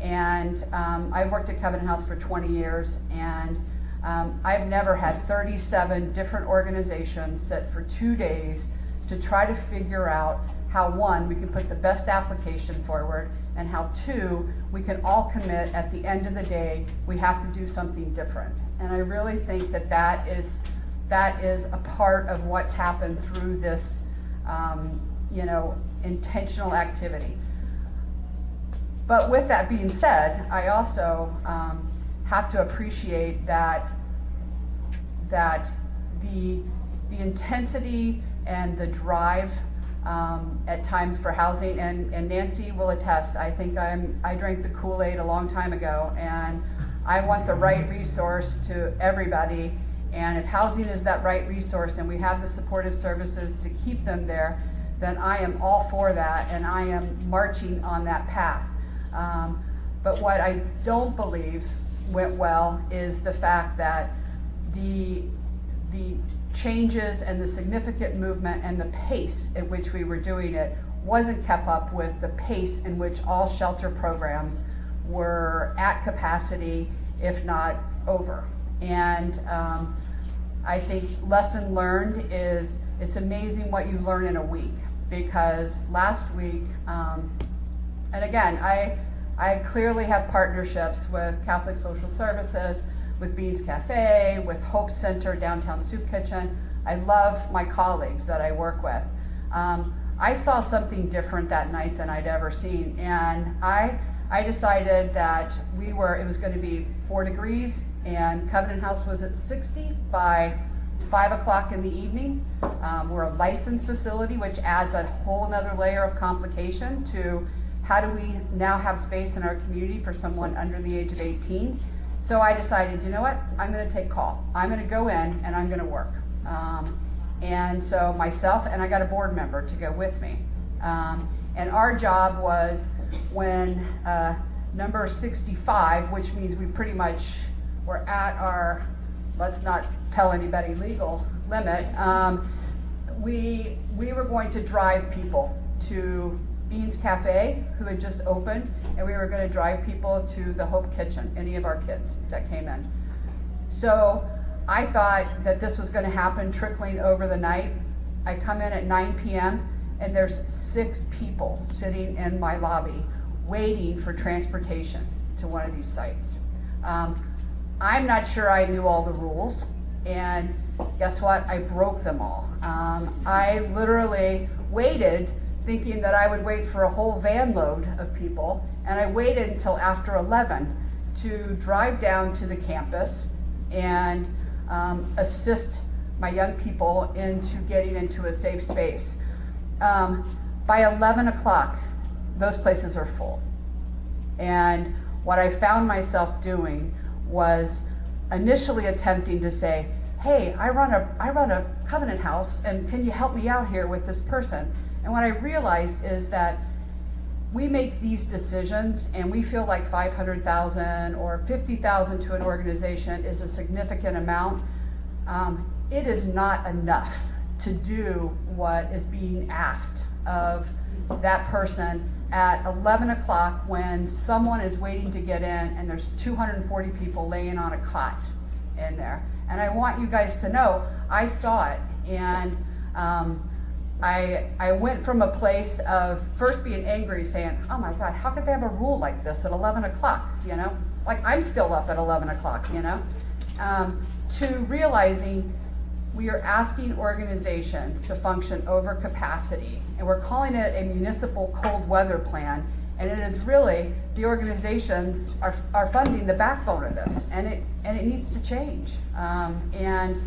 And I've worked at Covenant House for 20 years, and I've never had 37 different organizations sit for 2 days to try to figure out how, one, we can put the best application forward, and how, two, we can all commit at the end of the day, we have to do something different. And I really think that that is a part of what's happened through this, you know, intentional activity. But with that being said, I also have to appreciate that the intensity and the drive at times for housing, and Nancy will attest, I think I drank the Kool-Aid a long time ago, and I want the right resource to everybody. And if housing is that right resource and we have the supportive services to keep them there, then I am all for that, and I am marching on that path. But what I don't believe went well is the fact that the changes and the significant movement and the pace at which we were doing it wasn't kept up with the pace in which all shelter programs were at capacity, if not over. And I think lesson learned is it's amazing what you learn in a week, because last week, and again, I clearly have partnerships with Catholic Social Services, with Beans Cafe, with Hope Center, Downtown Soup Kitchen. I love my colleagues that I work with. I saw something different that night than I'd ever seen, and I decided that it was going to be 4 degrees, and Covenant House was at 60 by 5 o'clock in the evening. We're a licensed facility, which adds a whole another layer of complication to how do we now have space in our community for someone under the age of 18. So I decided, you know what, I'm going to take call. I'm going to go in and I'm going to work. And so myself, and I got a board member to go with me. And our job was when number 65, which means we pretty much were at our, let's not tell anybody, legal limit, we were going to drive people to Beans Cafe, who had just opened, and we were going to drive people to the Hope Kitchen, any of our kids that came in. So I thought that this was going to happen trickling over the night. I come in at 9 p.m. and there's 6 people sitting in my lobby waiting for transportation to one of these sites. I'm not sure I knew all the rules, and guess what? I broke them all. I literally waited thinking that I would wait for a whole van load of people, and I waited until after 11 to drive down to the campus and assist my young people into getting into a safe space. By 11 o'clock, those places are full. And what I found myself doing was initially attempting to say, hey, I run a Covenant house, and can you help me out here with this person? And what I realized is that we make these decisions and we feel like $500,000 or $50,000 to an organization is a significant amount. It is not enough to do what is being asked of that person at 11 o'clock when someone is waiting to get in and there's 240 people laying on a cot in there. And I want you guys to know, I saw it, and I went from a place of first being angry, saying, oh my God, how could they have a rule like this at 11 o'clock, you know? Like, I'm still up at 11 o'clock, you know? To realizing we are asking organizations to function over capacity, and we're calling it a municipal cold weather plan, and it is really, the organizations are funding the backbone of this, and it needs to change. And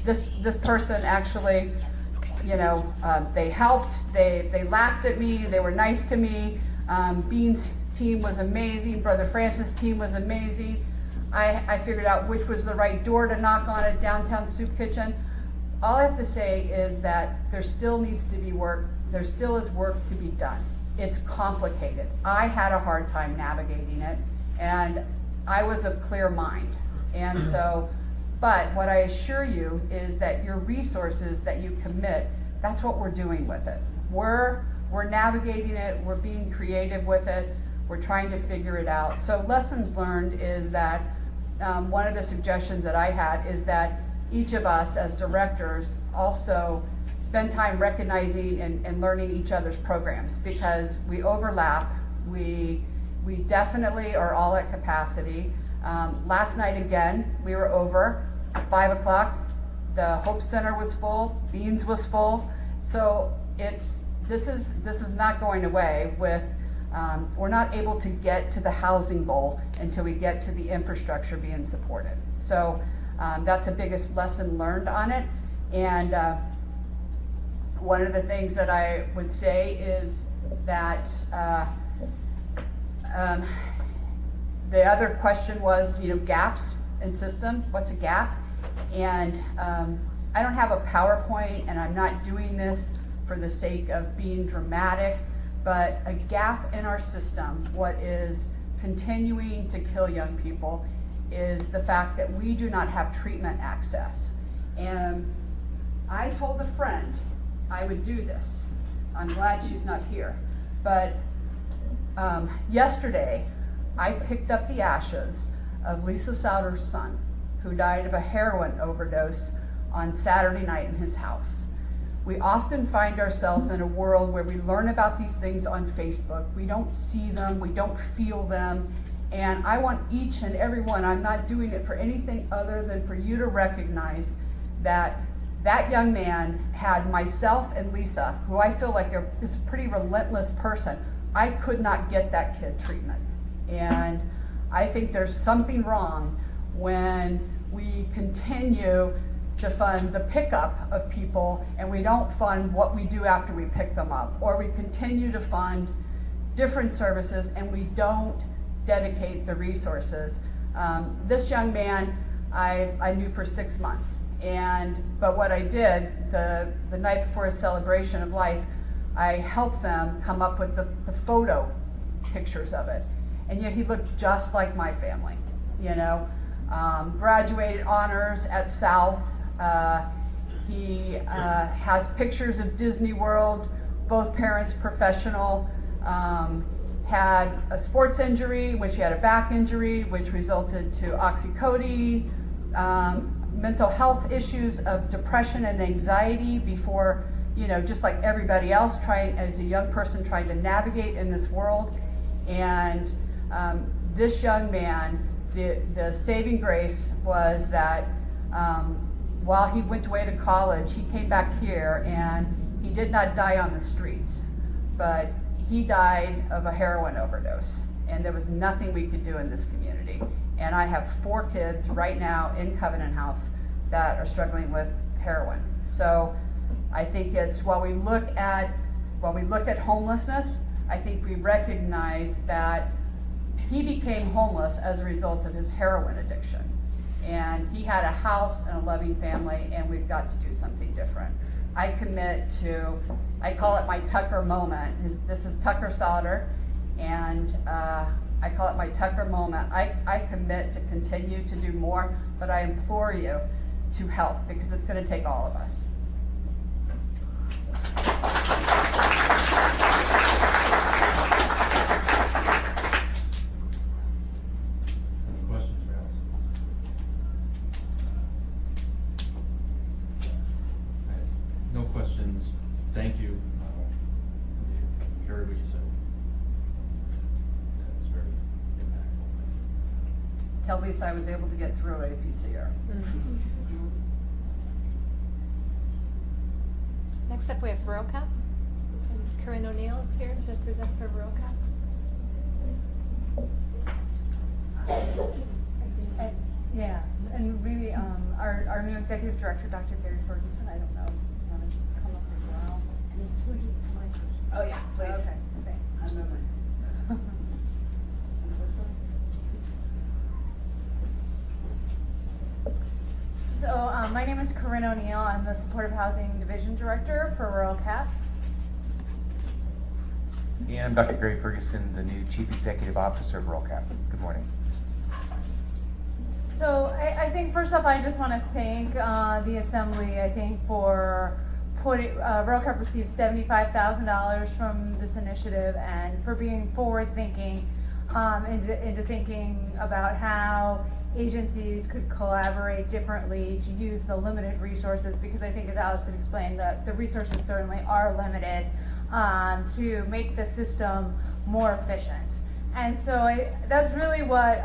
this person actually, you know, they helped, they laughed at me, they were nice to me. Bean's team was amazing, Brother Francis' team was amazing. I figured out which was the right door to knock on at Downtown Soup Kitchen. All I have to say is that there still needs to be work, there still is work to be done. It's complicated. I had a hard time navigating it, and I was of clear mind. And so, but what I assure you is that your resources that you commit, that's what we're doing with it. We're navigating it, we're being creative with it, we're trying to figure it out. So lessons learned is that one of the suggestions that I had is that each of us as directors also spend time recognizing and learning each other's programs, because we overlap. We definitely are all at capacity. Last night again, we were over. 5 o'clock, the Hope Center was full, Beans was full. So this is not going away with, we're not able to get to the housing goal until we get to the infrastructure being supported. So that's the biggest lesson learned on it. And one of the things that I would say is that the other question was, you know, gaps in system. What's a gap? And I don't have a PowerPoint, and I'm not doing this for the sake of being dramatic, but a gap in our system, what is continuing to kill young people, is the fact that we do not have treatment access. And I told a friend I would do this. I'm glad she's not here. But yesterday, I picked up the ashes of Lisa Souter's son, who died of a heroin overdose on Saturday night in his house. We often find ourselves in a world where we learn about these things on Facebook. We don't see them, we don't feel them, and I want each and every one, I'm not doing it for anything other than for you to recognize that that young man had myself and Lisa, who I feel like is a pretty relentless person. I could not get that kid treatment. And I think there's something wrong when we continue to fund the pickup of people and we don't fund what we do after we pick them up, or we continue to fund different services and we don't dedicate the resources. This young man I knew for 6 months, but what I did the night before his celebration of life, I helped them come up with the photo pictures of it, and yet he looked just like my family, you know. Graduated honors at South. He has pictures of Disney World, both parents professional. had a sports injury, which she had a back injury, which resulted to oxycodone, mental health issues of depression and anxiety before, just like everybody else, as a young person trying to navigate in this world. And this young man, the saving grace was that while he went away to college, he came back here and he did not die on the streets, but he died of a heroin overdose. And there was nothing we could do in this community. And I have 4 kids right now in Covenant House that are struggling with heroin. So I think it's, while we look at homelessness, I think we recognize that he became homeless as a result of his heroin addiction. And he had a house and a loving family, and we've got to do something different. I commit to, I call it my Tucker moment. This is Tucker Sauter, and I call it my Tucker moment. I commit to continue to do more, but I implore you to help, because it's going to take all of us. Any questions for Alice? No questions. Thank you. We heard what you said. That was very impactful. Tell Lisa I was able to get through it if you see her. Next up, we have ROCAP. And Corinne O'Neill is here to present for ROCAP. Yeah, and we, our new executive director, Dr. Gary Ferguson, I don't know, you want to come up as well? Oh, yeah, please. Okay, thanks. I'm moving. So, my name is Corinne O'Neill. I'm the Supportive Housing Division Director for Rural CAP. And I'm Dr. Gary Ferguson, the new Chief Executive Officer of Rural Cap. Good morning. So, I think first off, I just want to thank the Assembly, I think, for putting, Rural CAP received $75,000 from this initiative, and for being forward-thinking into thinking about how agencies could collaborate differently to use the limited resources, because I think, as Allison explained, that the resources certainly are limited, to make the system more efficient. And so that's really what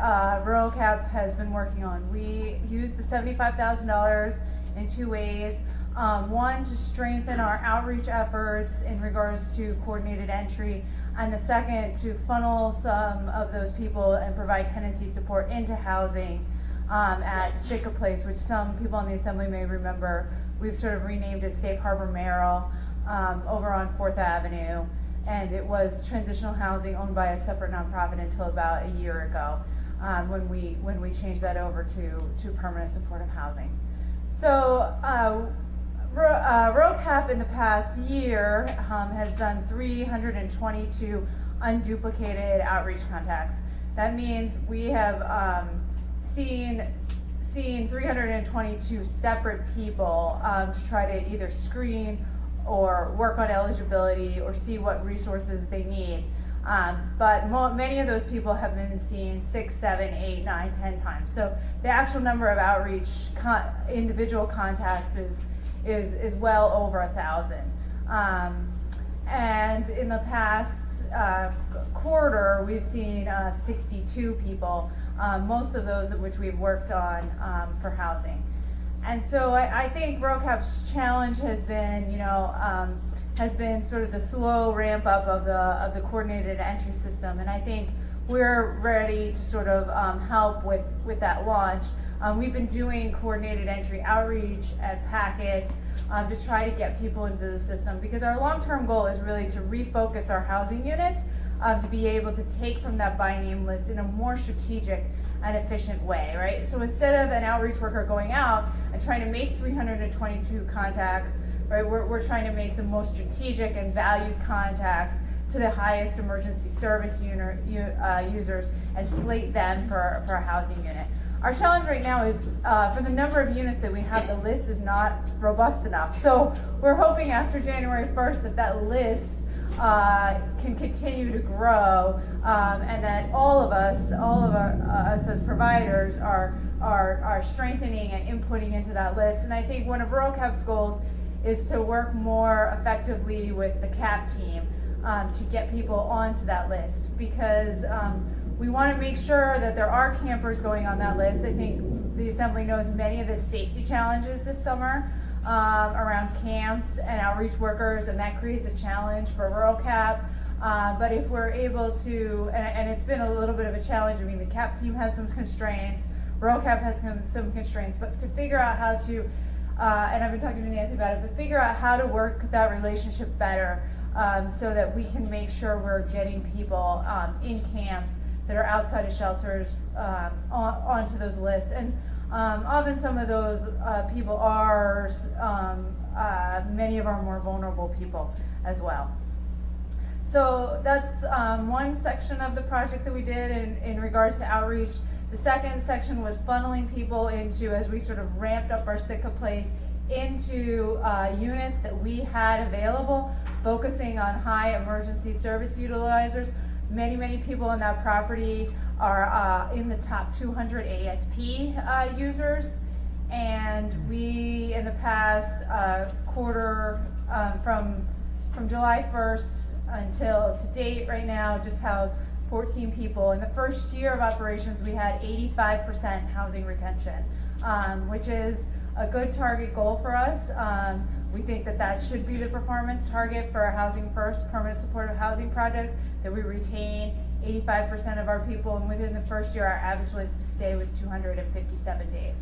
Rural Cap has been working on. We used the $75,000 in 2 ways. One, to strengthen our outreach efforts in regards to coordinated entry, and the second, to funnel some of those people and provide tenancy support into housing at Stick a Place, which some people in the Assembly may remember. We've sort of renamed as Safe Harbor Merrill, over on 4th Avenue, and it was transitional housing owned by a separate nonprofit until about a year ago, when we changed that over to permanent supportive housing. So Rural Cap in the past year has done 322 unduplicated outreach contacts. That means we have seen 322 separate people to try to either screen or work on eligibility or see what resources they need. But many of those people have been seen 6, 7, 8, 9, 10 times. So the actual number of outreach individual contacts is well over 1,000. And in the past quarter, we've seen 62 people, most of those of which we've worked on for housing. And so I think Rural Cap's challenge has been sort of the slow ramp up of the coordinated entry system, and I think we're ready to sort of help with that launch. We've been doing coordinated entry outreach at packets to try to get people into the system, because our long-term goal is really to refocus our housing units to be able to take from that by name list in a more strategic and efficient way, right? So instead of an outreach worker going out and trying to make 322 contacts, right, we're trying to make the most strategic and valued contacts to the highest emergency service users and slate them for a housing unit. Our challenge right now is for the number of units that we have, the list is not robust enough. So we're hoping after January 1st that list can continue to grow, and that all of us as providers are strengthening and inputting into that list. And I think one of RuralCap's goals is to work more effectively with the CAP team to get people onto that list, because we want to make sure that there are campers going on that list. I think the Assembly knows many of the safety challenges this summer around camps and outreach workers, and that creates a challenge for RuralCap. But if we're able to, and it's been a little bit of a challenge, I mean, the CAP team has some constraints, RuralCap has some constraints, but to figure out how to, and I've been talking to Nancy about it, but figure out how to work that relationship better so that we can make sure we're getting people in camps that are outside of shelters onto those lists. And often some of those people are many of our more vulnerable people as well. So that's one section of the project that we did in regards to outreach. The second section was funneling people into, as we sort of ramped up our Sitka place, into units that we had available, focusing on high emergency service utilizers. Many people on that property are in the top 200 ASP users, and we, in the past quarter, from July 1st until to date right now, just housed 14 people. In the first year of operations, we had 85% housing retention, which is a good target goal for us. We think that should be the performance target for a Housing First permanent supportive housing project, that we retain 85% of our people, and within the first year our average length of stay was 257 days.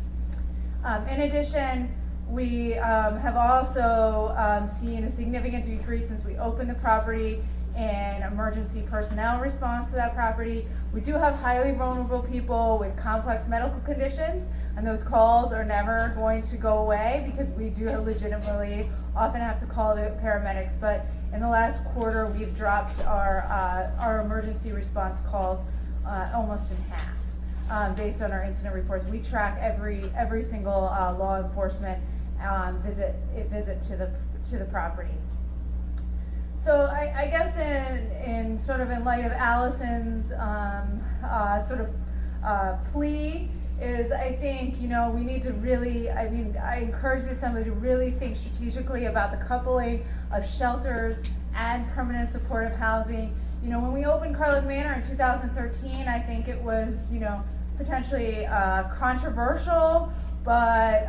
In addition, we have also seen a significant decrease since we opened the property in emergency personnel response to that property. We do have highly vulnerable people with complex medical conditions, and those calls are never going to go away because we do legitimately often have to call the paramedics. But in the last quarter, we've dropped our emergency response calls almost in half based on our incident reports. We track every single law enforcement visit to the property. So I guess in sort of in light of Allison's plea is, I think, we need to really, I encourage the Assembly to really think strategically about the coupling of shelters and permanent supportive housing. When we opened Carlock Manor in 2013, I think it was, potentially controversial, but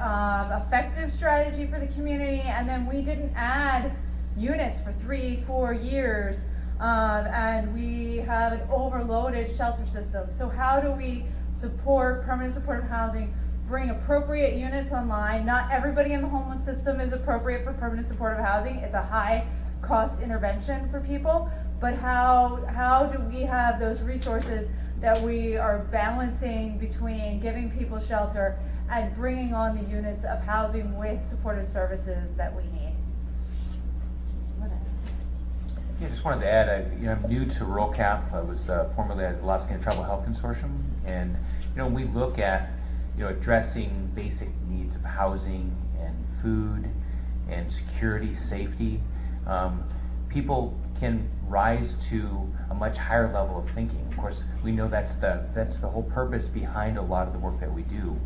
effective strategy for the community. And then we didn't add units for 3-4 years, and we have an overloaded shelter system. So how do we support permanent supportive housing, bring appropriate units online? Not everybody in the homeless system is appropriate for permanent supportive housing. It's a high cost intervention for people, but how do we have those resources that we are balancing between giving people shelter and bringing on the units of housing with supportive services that we need? Yeah, just wanted to add, I'm new to RuralCap. I was formerly at the Alaska County Tribal Health Consortium, and when we look at addressing basic needs of housing and food and security, safety, people can rise to a much higher level of thinking. Of course, we know that's the whole purpose behind a lot of the work that we do.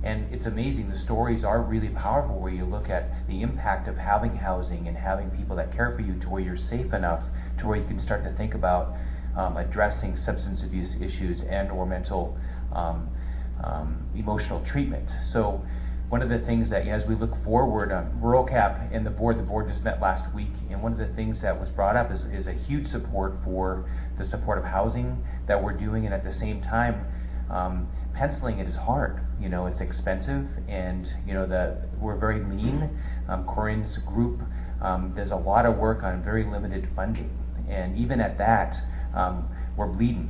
And it's amazing, the stories are really powerful where you look at the impact of having housing and having people that care for you to where you're safe enough to where you can start to think about addressing substance abuse issues and or mental emotional treatment. So one of the things that, as we look forward, RuralCap and the board just met last week, and one of the things that was brought up is a huge support for the supportive housing that we're doing, and at the same time, penciling it is hard. It's expensive, and we're very lean. Corinne's group does a lot of work on very limited funding, and even at that, we're bleeding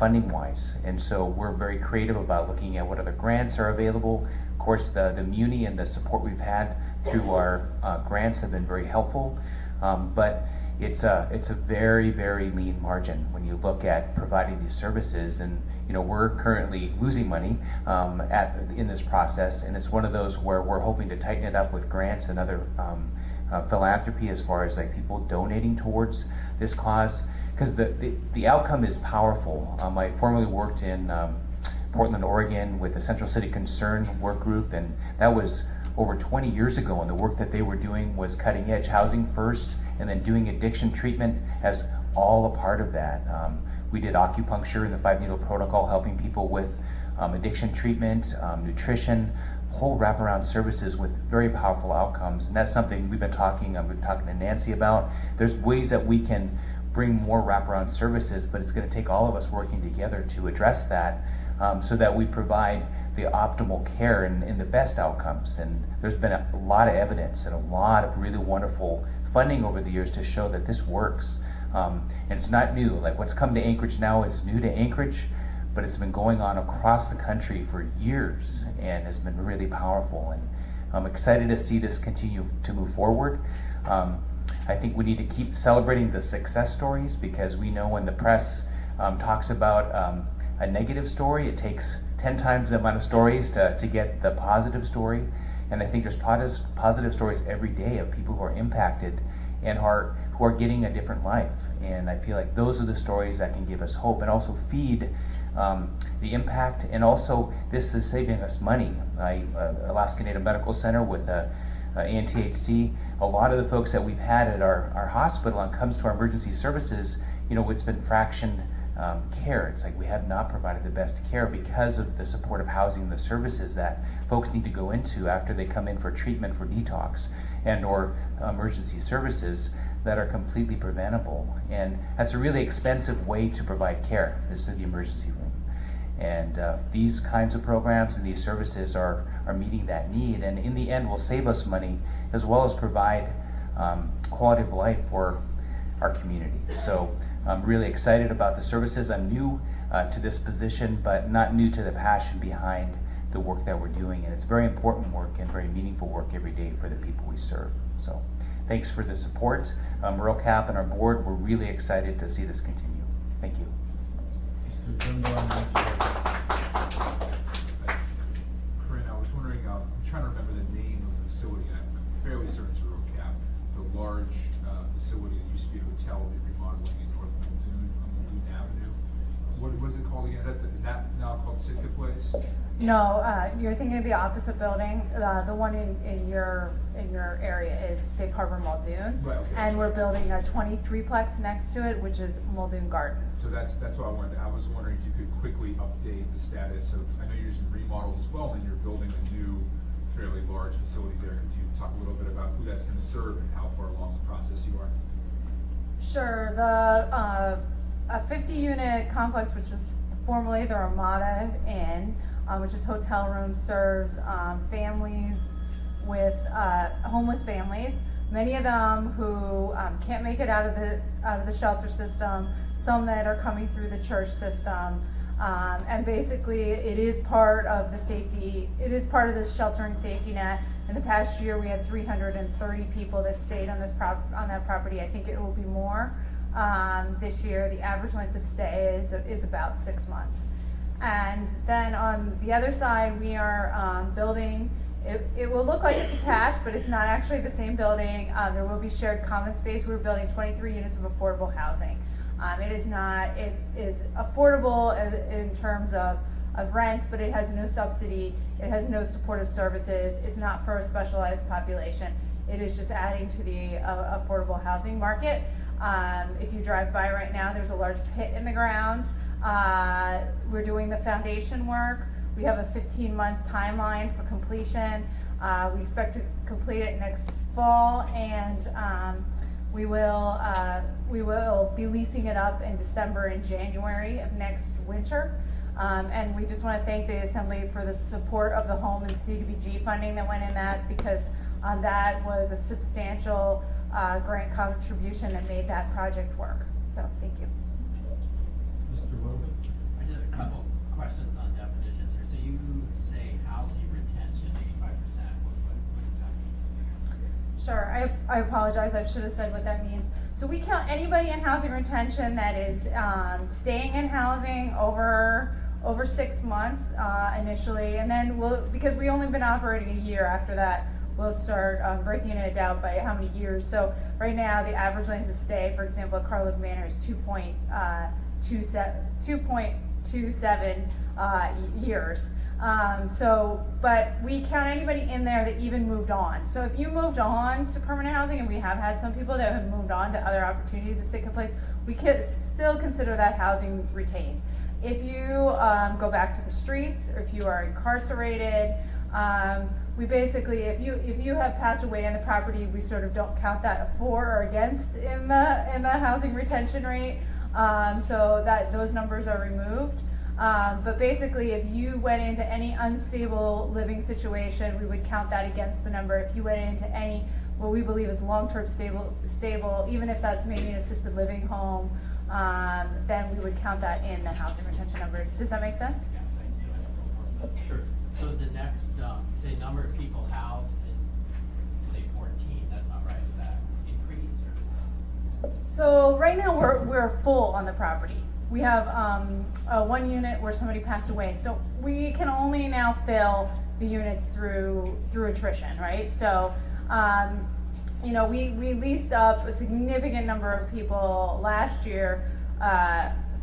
funding-wise. And so we're very creative about looking at what other grants are available. Of course, the Muni and the support we've had through our grants have been very helpful, but it's a very, very lean margin when you look at providing these services. And we're currently losing money in this process, and it's one of those where we're hoping to tighten it up with grants and other philanthropy as far as like people donating towards this cause, because the outcome is powerful. I formerly worked in Portland, Oregon with the Central City Concern work group, and that was over 20 years ago, and the work that they were doing was cutting edge housing first and then doing addiction treatment as all a part of that. We did acupuncture in the 5-needle protocol, helping people with addiction treatment, nutrition, whole wraparound services with very powerful outcomes. And that's something I've been talking to Nancy about. There's ways that we can bring more wraparound services, but it's going to take all of us working together to address that, so that we provide the optimal care and the best outcomes. And there's been a lot of evidence and a lot of really wonderful funding over the years to show that this works. And it's not new. Like what's come to Anchorage now is new to Anchorage, but it's been going on across the country for years and has been really powerful. And I'm excited to see this continue to move forward. I think we need to keep celebrating the success stories, because we know when the press talks about a negative story, it takes 10 times the amount of stories to get the positive story. And I think there's positive stories every day of people who are impacted and who are getting a different life. And I feel like those are the stories that can give us hope and also feed the impact. And also, this is saving us money. Alaska Native Medical Center with ANTHC, a lot of the folks that we've had at our hospital and comes to our emergency services, it's been fractioned care. It's like we have not provided the best care because of the supportive housing and the services that folks need to go into after they come in for treatment for detox and or emergency services that are completely preventable. And that's a really expensive way to provide care, is through the emergency room. And these kinds of programs and these services are meeting that need, and in the end will save us money as well as provide quality of life for our community. So I'm really excited about the services. I'm new to this position, but not new to the passion behind the work that we're doing. And it's very important work and very meaningful work every day for the people we serve. So thanks for the support. ROCAP and our board, we're really excited to see this continue. Thank you. Corinne, I was wondering, I'm trying to remember the name of the facility. I'm fairly certain it's ROCAP, the large facility that used to be a hotel that they're remodeling in North Muldoon on Muldoon Avenue. What is it called again? Is that now called Sitka Place? No, you're thinking of the opposite building. The one in your area is Safe Harbor Muldoon. Right, okay. And we're building a 23-plex next to it, which is Muldoon Gardens. So that's what I wanted. I was wondering if you could quickly update the status of. I know you're using remodels as well, and you're building a new, fairly large facility there. Could you talk a little bit about who that's going to serve and how far along the process you are? Sure. A 50-unit complex, which was formerly the Ramada Inn, which is hotel rooms, serves families with homeless families. Many of them who can't make it out of the shelter system. Some that are coming through the church system, and basically it is part of the safety. It is part of the sheltering safety net. In the past year, we had 330 people that stayed on that property. I think it will be more this year. The average length of stay is about 6 months. And then on the other side, we are building. It will look like it's attached, but it's not actually the same building. There will be shared common space. We're building 23 units of affordable housing. It is not. It is affordable in terms of rents, but it has no subsidy. It has no supportive services. It's not for a specialized population. It is just adding to the affordable housing market. If you drive by right now, there's a large pit in the ground. We're doing the foundation work. We have a 15-month timeline for completion. We expect to complete it next fall, and we will be leasing it up in December and January of next winter. And we just want to thank the Assembly for the support of the home and CDBG funding that went in that, because that was a substantial grant contribution that made that project work. So thank you. Mr. Bowman? I just have a couple questions on definitions here. So you say housing retention 85%. What does that mean? Sure, I apologize, I should have said what that means. So we count anybody in housing retention that is staying in housing over 6 months initially, and then because we only been operating a year after that, we'll start breaking it down by how many years. So right now, the average length of stay, for example, at Carlock Manor is 2.27 years. But we count anybody in there that even moved on. So if you moved on to permanent housing, and we have had some people that have moved on to other opportunities at Sitka Place, we could still consider that housing retained. If you go back to the streets, or if you are incarcerated, we basically, if you have passed away on the property, we sort of don't count that for or against in the housing retention rate. So that those numbers are removed. But basically, if you went into any unstable living situation, we would count that against the number. If you went into any what we believe is long-term stable, even if that's maybe an assisted living home, then we would count that in the housing retention number. Does that make sense? Yeah, thanks. Sure. So the next, say, number of people housed in, say, 14, that's not right, is that increase or? So right now we're full on the property. We have one unit where somebody passed away, so we can only now fill the units through attrition, right? So we leased up a significant number of people last year,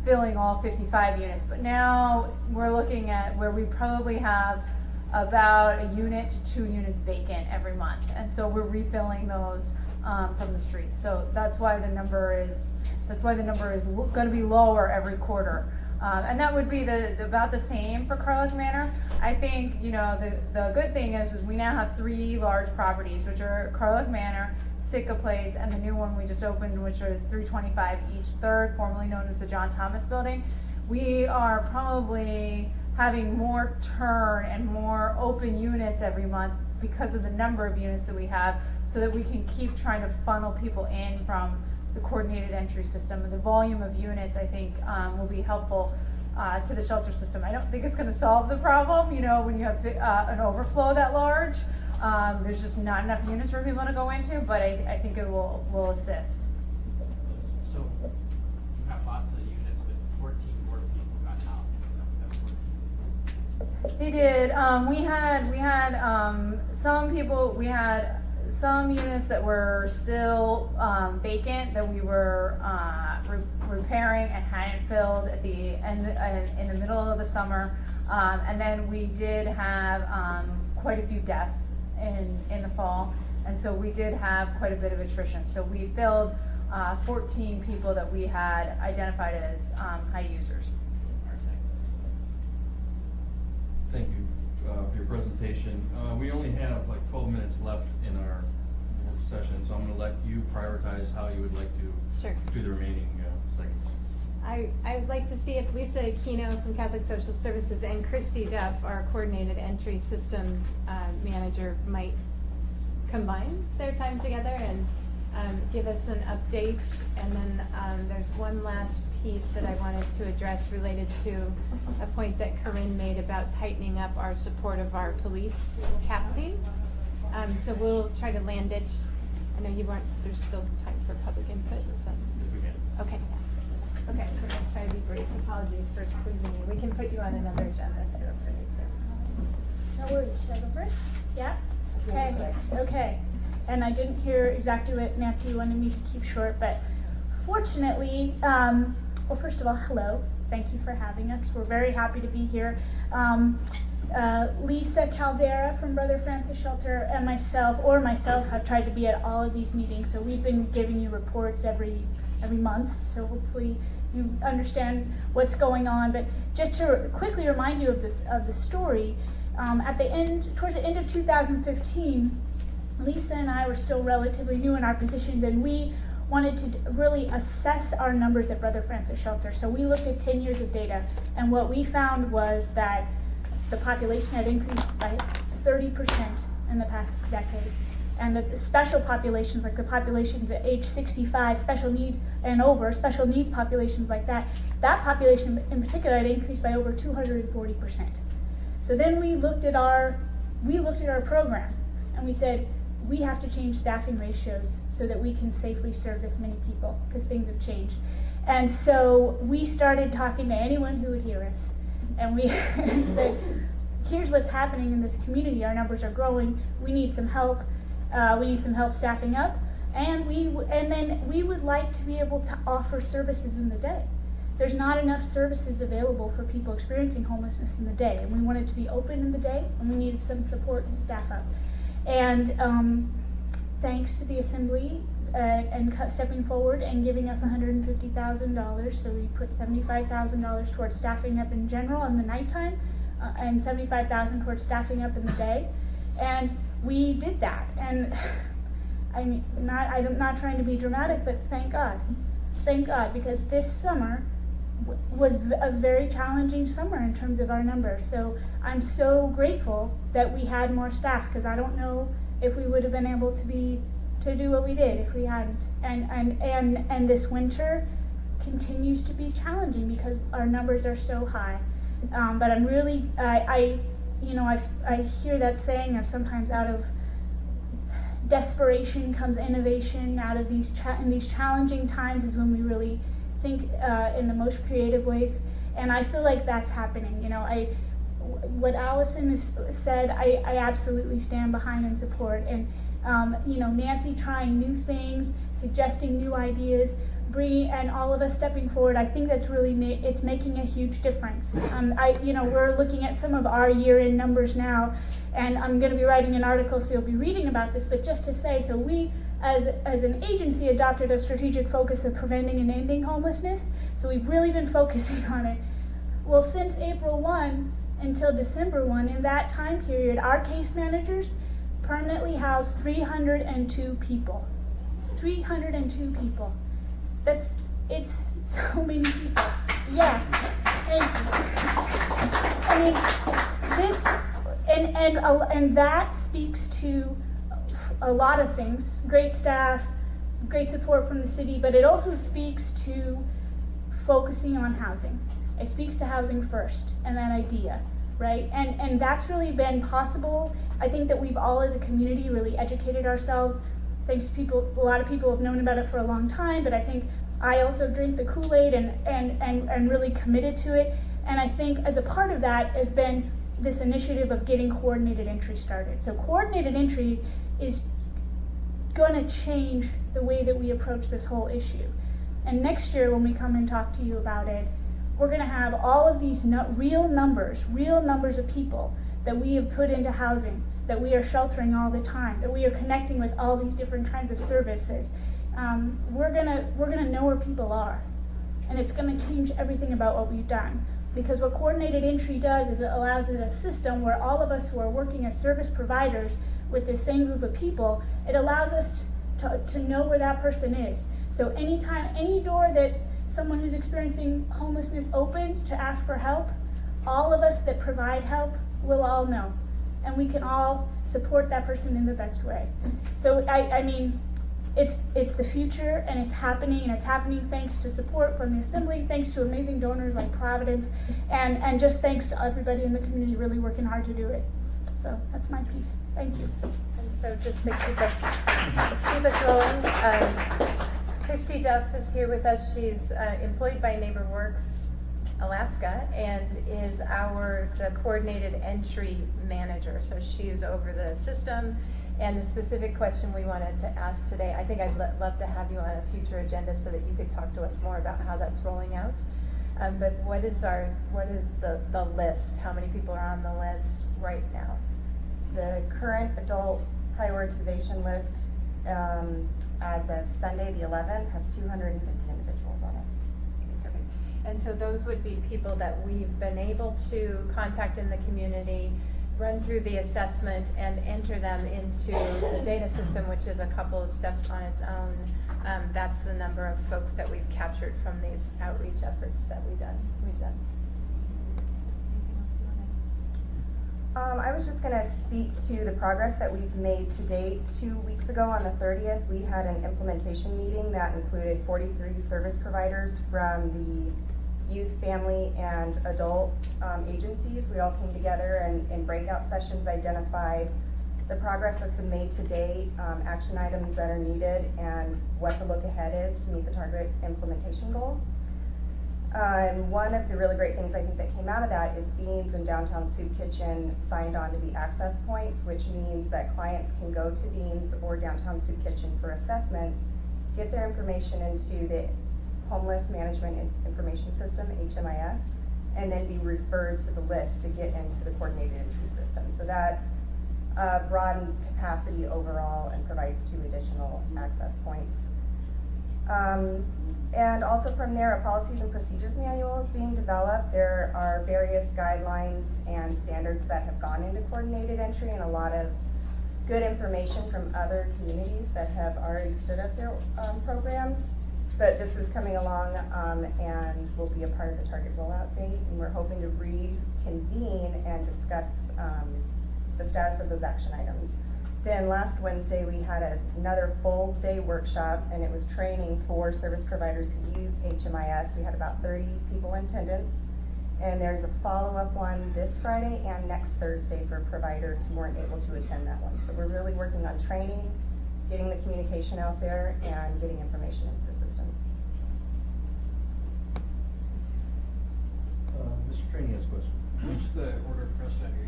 filling all 55 units, but now we're looking at where we probably have about a unit to 2 units vacant every month, and so we're refilling those from the street. So that's why the number is going to be lower every quarter, and that would be about the same for Carlock Manor. I think the good thing is we now have 3 large properties, which are Carlock Manor, Sitka Place, and the new one we just opened, which is 325 East 3rd, formerly known as the John Thomas Building. We are probably having more turn and more open units every month because of the number of units that we have, so that we can keep trying to funnel people in from the coordinated entry system. And the volume of units, I think, will be helpful to the shelter system. I don't think it's going to solve the problem, when you have an overflow that large. There's just not enough units for people to go into, but I think it will assist. So you have lots of units, but 14 more people got housed. Is that 14? They did. We had some people. We had some units that were still vacant that we were repairing and hadn't filled at the end in the middle of the summer, and then we did have quite a few deaths in the fall, and so we did have quite a bit of attrition. So we filled 14 people that we had identified as high users. Thank you for your presentation. We only have like 12 minutes left in our work session, so I'm going to let you prioritize how you would like to Sure. do the remaining segments. I would like to see if Lisa Aquino from Catholic Social Services and Christy Duff, our coordinated entry system manager, might combine their time together and give us an update. And then there's one last piece that I wanted to address related to a point that Corinne made about tightening up our support of our police captain. So we'll try to land it. I know there's still time for public input. So. If we can. Okay. Okay, we're going to try to be brief. Apologies for squeezing you. We can put you on another agenda too if we need to. No worries. Should I go first? Yeah? Okay. And I didn't hear exactly what Nancy wanted me to keep short, but fortunately, well, first of all, hello. Thank you for having us. We're very happy to be here. Lisa Caldera from Brother Francis Shelter and myself have tried to be at all of these meetings, so we've been giving you reports every month, so hopefully you understand what's going on. But just to quickly remind you of the story, towards the end of 2015, Lisa and I were still relatively new in our positions, and we wanted to really assess our numbers at Brother Francis Shelter. So we looked at 10 years of data, and what we found was that the population had increased by 30% in the past decade. And that the special populations, like the populations at age 65, special needs and over, special needs populations like that population in particular had increased by over 240%. So then we looked at our program, and we said, we have to change staffing ratios so that we can safely serve this many people, because things have changed. And so we started talking to anyone who would hear us, and we said, here's what's happening in this community. Our numbers are growing. We need some help. We need some help staffing up. And then we would like to be able to offer services in the day. There's not enough services available for people experiencing homelessness in the day, and we want it to be open in the day, and we needed some support to staff up. And thanks to the Assembly and stepping forward and giving us $150,000, so we put $75,000 towards staffing up in general in the nighttime, and $75,000 towards staffing up in the day, and we did that. And I mean, I'm not trying to be dramatic, but thank God, because this summer was a very challenging summer in terms of our numbers. So I'm so grateful that we had more staff, because I don't know if we would have been able to do what we did if we hadn't. And this winter continues to be challenging because our numbers are so high. But I'm really, I hear that saying of sometimes out of desperation comes innovation. Out of these challenging times is when we really think in the most creative ways, and I feel like that's happening. What Allison has said, I absolutely stand behind and support. And Nancy trying new things, suggesting new ideas, and all of us stepping forward. I think that's really it's making a huge difference. We're looking at some of our year-end numbers now, and I'm going to be writing an article, so you'll be reading about this. But just to say, so we, as an agency, adopted a strategic focus of preventing and ending homelessness. So we've really been focusing on it. Well, since April 1 until December 1, in that time period, our case managers permanently housed 302 people. 302 people. It's so many people. Yeah. And that speaks to a lot of things. Great staff, great support from the city, but it also speaks to focusing on housing. It speaks to housing first and that idea, right? And that's really been possible. I think that we've all as a community really educated ourselves. Thanks to people, a lot of people have known about it for a long time, but I think I also drink the Kool-Aid and really committed to it. And I think as a part of that has been this initiative of getting coordinated entry started. So coordinated entry is going to change the way that we approach this whole issue. And next year when we come and talk to you about it, we're going to have all of these real numbers of people that we have put into housing, that we are sheltering all the time, that we are connecting with all these different kinds of services. We're gonna know where people are, and it's gonna change everything about what we've done. Because what coordinated entry does is it allows us a system where all of us who are working as service providers with the same group of people, it allows us to know where that person is. So anytime, any door that someone who's experiencing homelessness opens to ask for help, all of us that provide help will all know, and we can all support that person in the best way. So I mean, it's the future, and it's happening thanks to support from the Assembly, thanks to amazing donors like Providence, and just thanks to everybody in the community really working hard to do it. So that's my piece. Thank you. And so just to keep us rolling, Christy Duff is here with us. She's employed by NeighborWorks Alaska and is the coordinated entry manager. So she's over the system. And the specific question we wanted to ask today, I think I'd love to have you on a future agenda so that you could talk to us more about how that's rolling out. But what is the list? How many people are on the list right now? The current adult prioritization list as of Sunday the 11th has 250 individuals on it. And so those would be people that we've been able to contact in the community, run through the assessment, and enter them into the data system, which is a couple of steps on its own. That's the number of folks that we've captured from these outreach efforts that we've done. I was just going to speak to the progress that we've made to date. 2 weeks ago on the 30th, we had an implementation meeting that included 43 service providers from the youth, family, and adult agencies. We all came together and in breakout sessions identified the progress that's been made to date, action items that are needed, and what the look ahead is to meet the target implementation goal. And one of the really great things I think that came out of that is Beans and Downtown Soup Kitchen signed on to be access points, which means that clients can go to Beans or Downtown Soup Kitchen for assessments, get their information into the Homeless Management Information System, HMIS, and then be referred to the list to get into the coordinated entry system. So that broadened capacity overall and provides 2 additional access points. And also from there, a policies and procedures manual is being developed. There are various guidelines and standards that have gone into coordinated entry, and a lot of good information from other communities that have already stood up their programs. But this is coming along and will be a part of the target rollout date, and we're hoping to reconvene and discuss the status of those action items. Then last Wednesday, we had another full day workshop, and it was training for service providers who use HMIS. We had about 30 people in attendance, and there's a follow-up one this Friday and next Thursday for providers who weren't able to attend that one. So we're really working on training, getting the communication out there, and getting information into the system. Mr. Trainee has a question. What's the order of press on your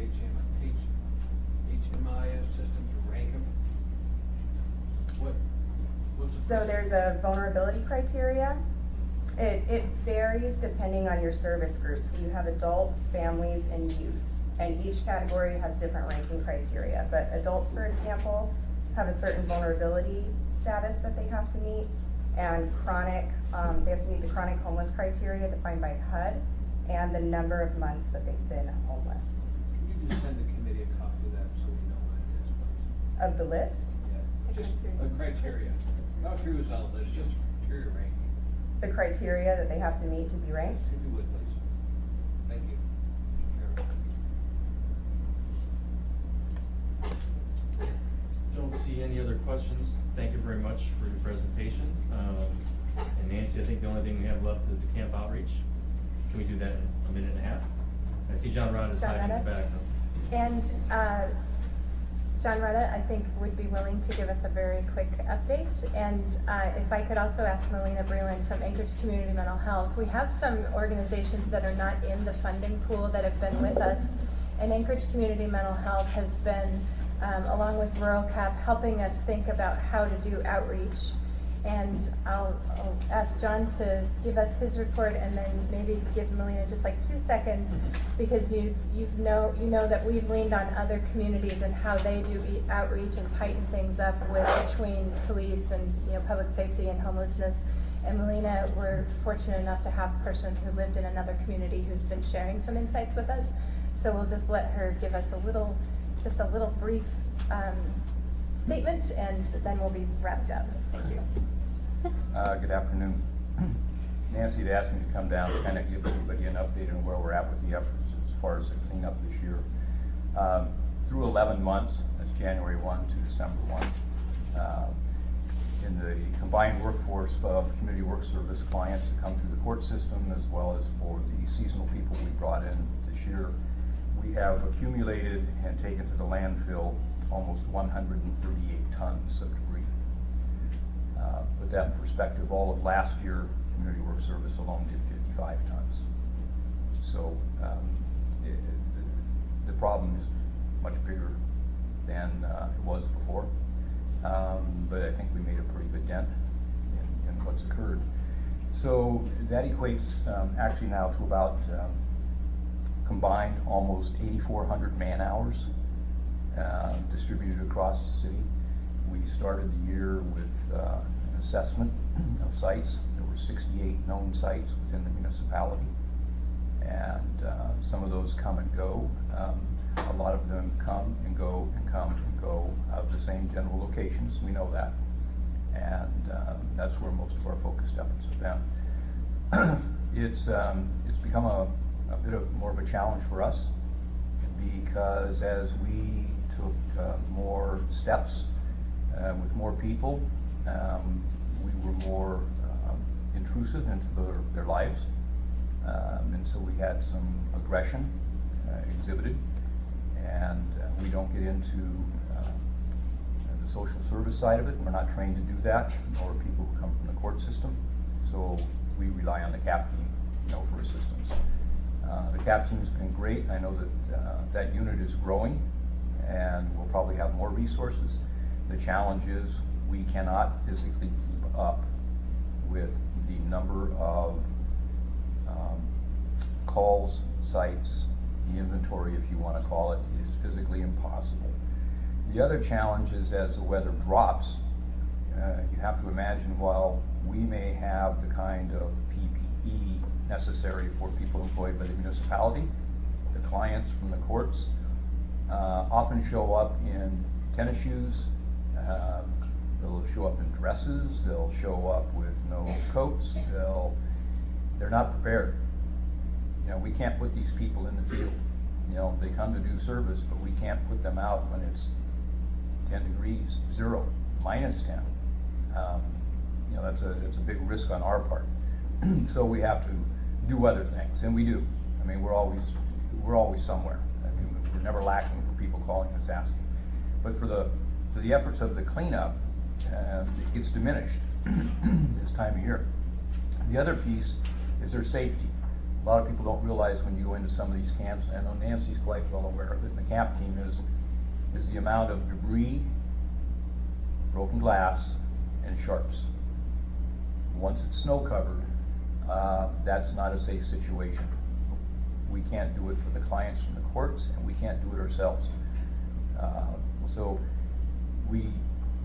HMIS system to rank them? What's the So process? there's a vulnerability criteria. It varies depending on your service group. So you have adults, families, and youth. And each category has different ranking criteria. But adults, for example, have a certain vulnerability status that they have to meet. And chronic, they have to meet the chronic homeless criteria defined by HUD and the number of months that they've been homeless. Can you just send the committee a copy of that so we know what it is, please? Of the list, Yeah, just the criteria. Not through us all this, just criteria ranking. the criteria that they have to meet to be ranked. If you would, please. Thank you. Don't see any other questions. Thank you very much for your presentation. And Nancy, I think the only thing we have left is the camp outreach. Can we do that in a minute and a half? I see John Rod is John hiding in the Rada? back. And John Rada, I think, would be willing to give us a very quick update. And if I could also ask Melina Breland from Anchorage Community Mental Health, we have some organizations that are not in the funding pool that have been with us. And Anchorage Community Mental Health has been, along with Rural Cap, helping us think about how to do outreach. And I'll ask John to give us his report, and then maybe give Melina just like 2 seconds, because you know that we've leaned on other communities and how they do outreach and tighten things up between police and public safety and homelessness. And Melina, we're fortunate enough to have a person who lived in another community who's been sharing some insights with us. So we'll just let her give us a little brief statement, and then we'll be wrapped up. Thank you. Good afternoon. Nancy had asked me to come down to kind of give everybody an update on where we're at with the efforts as far as the cleanup this year. Through 11 months, that's January 1 to December 1, in the combined workforce of community work service clients that come through the court system, as well as for the seasonal people we brought in this year, we have accumulated and taken to the landfill almost 138 tons of debris. Put that in perspective, all of last year, community work service alone did 55 tons. So the problem is much bigger than it was before. But I think we made a pretty good dent in what's occurred. So that equates actually now to about combined almost 8,400 man hours distributed across the city. We started the year with an assessment of sites. There were 68 known sites within the municipality, and some of those come and go. A lot of them come and go and come and go out of the same general locations. We know that, and that's where most of our focused efforts have been. It's become a bit of more of a challenge for us, because as we took more steps with more people, we were more intrusive into their lives, and so we had some aggression exhibited, and we don't get into the social service side of it. We're not trained to do that, nor people who come from the court system, so we rely on the CAP team for assistance. The CAP team's been great. I know that that unit is growing, and we'll probably have more resources. The challenge is we cannot physically keep up with the number of calls, sites, the inventory, if you want to call it, is physically impossible. The other challenge is as the weather drops, you have to imagine while we may have the kind of PPE necessary for people employed by the municipality, the clients from the courts often show up in tennis shoes, they'll show up in dresses, they'll show up with no coats, they're not prepared. We can't put these people in the field. They come to do service, but we can't put them out when it's 10 degrees, 0, -10. That's a big risk on our part. So we have to do other things, and we do. We're always somewhere. We're never lacking for people calling us asking. But for the efforts of the cleanup, it gets diminished this time of year. The other piece is their safety. A lot of people don't realize when you go into some of these camps, I know Nancy's quite well aware of it, and the camp team is the amount of debris, broken glass, and sharps. Once it's snow covered, that's not a safe situation. We can't do it for the clients from the courts, and we can't do it ourselves. So we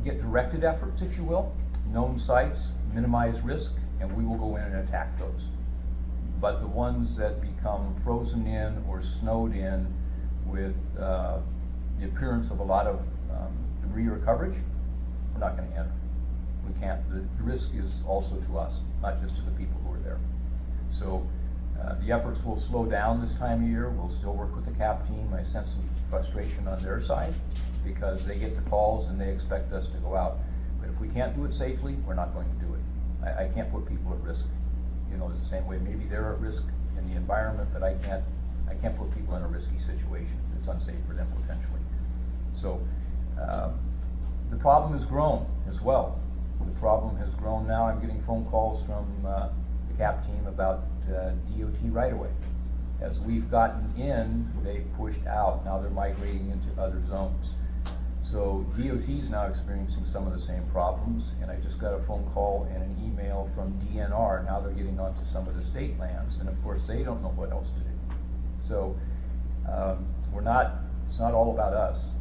get directed efforts, if you will, known sites, minimize risk, and we will go in and attack those. But the ones that become frozen in or snowed in with the appearance of a lot of debris or coverage, we're not going to enter. We can't. The risk is also to us, not just to the people who are there. So the efforts will slow down this time of year. We'll still work with the CAP team. I sense some frustration on their side because they get the calls and they expect us to go out. But if we can't do it safely, we're not going to do it. I can't put people at risk. The same way maybe they're at risk in the environment, but I can't put people in a risky situation. It's unsafe for them potentially. So the problem has grown as well. The problem has grown now. I'm getting phone calls from the CAP team about DOT right away. As we've gotten in, they pushed out. Now they're migrating into other zones. So DOT is now experiencing some of the same problems, and I just got a phone call and an email from DNR. Now they're getting onto some of the state lands, and of course they don't know what else to do. So it's not all about us.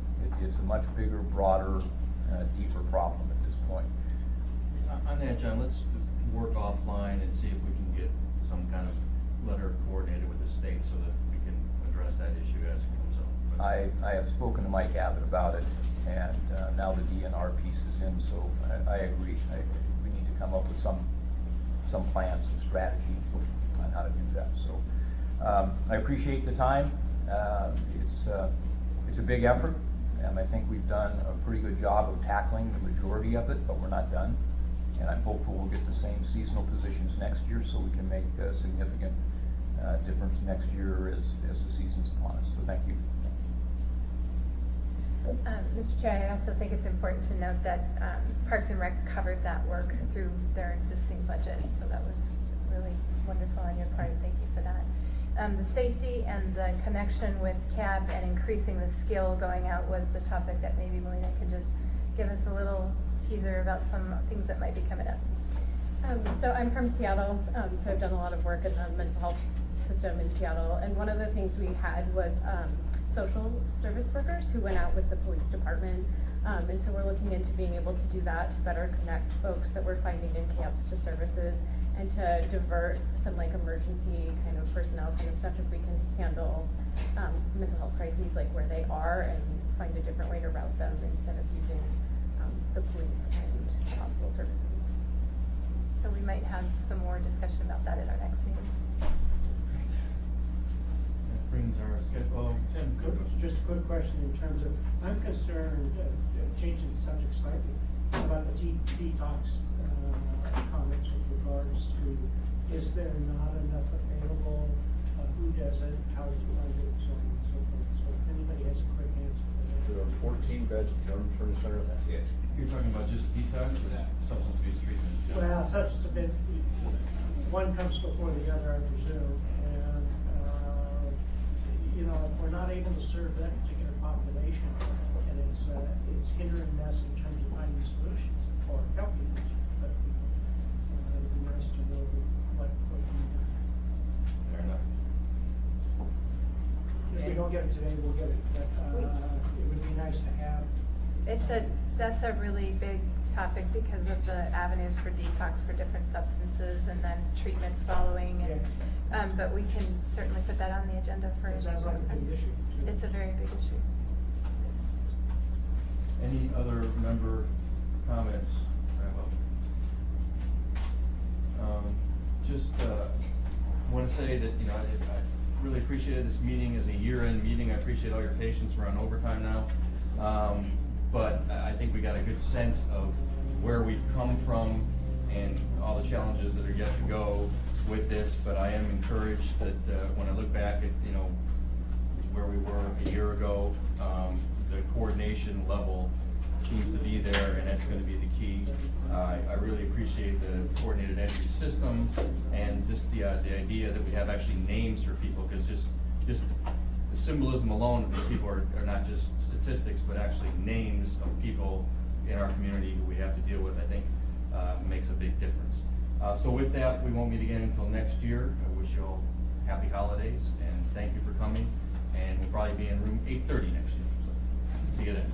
It's a much bigger, broader, deeper problem at this point. On that, John, let's work offline and see if we can get some kind of letter coordinated with the state so that we can address that issue as it comes up. I have spoken to Mike Abbott about it, and now the DNR piece is in, so I agree. We need to come up with some plans, some strategy on how to do that. So I appreciate the time. It's a big effort, and I think we've done a pretty good job of tackling the majority of it, but we're not done. And I'm hopeful we'll get the same seasonal positions next year so we can make a significant difference next year as the season's upon us. So thank you. Mr. Chair, I also think it's important to note that Parks and Rec covered that work through their existing budget, so that was really wonderful on your part. Thank you for that. The safety and the connection with CAB and increasing the skill going out was the topic that maybe Melina could just give us a little teaser about some things that might be coming up. So I'm from Seattle, so I've done a lot of work in the mental health system in Seattle, and one of the things we had was social service workers who went out with the police department, and so we're looking into being able to do that to better connect folks that we're finding in camps to services and to divert some like emergency kind of personnel kind of stuff if we can handle mental health crises like where they are and find a different way to route them instead of using the police and hospital services. So we might have some more discussion about that at our next meeting. That brings our schedule. Tim, Just a quick question in terms of, I'm concerned, changing the subject slightly, about the detox comments with regards to, is there not enough available, who does it, how is it funded, so on and so forth. So if anybody has a quick answer for that. There are 14 beds in Jordan Center, that's it. You're talking about just detox or substance abuse treatment? Well, substance abuse, one comes before the other, I presume. able to serve that particular population, and it's hindering us in terms of finding solutions or helping those people. It'd be nice to know what we do. Fair enough. If we don't get it today, we'll get it, but, it would be nice to have. That's a really big topic because of the avenues for detox for different substances and then treatment following and, but we can certainly put that on the agenda for. It sounds like a big issue, too. It's a very big issue. Yes. Any other member comments? Just want to say that, I really appreciated this meeting as a year-end meeting. I appreciate all your patience. We're on overtime now. But I think we got a good sense of where we've come from and all the challenges that are yet to go with this. But I am encouraged that when I look back at, where we were a year ago, the coordination level seems to be there, and that's going to be the key. I really appreciate the coordinated entry system and just the idea that we have actually names for people, because just the symbolism alone of these people are not just statistics, but actually names of people in our community who we have to deal with, I think makes a big difference. So with that, we won't meet again until next year. I wish you all happy holidays, and thank you for coming. And we'll probably be in room 830 next year. So see you then.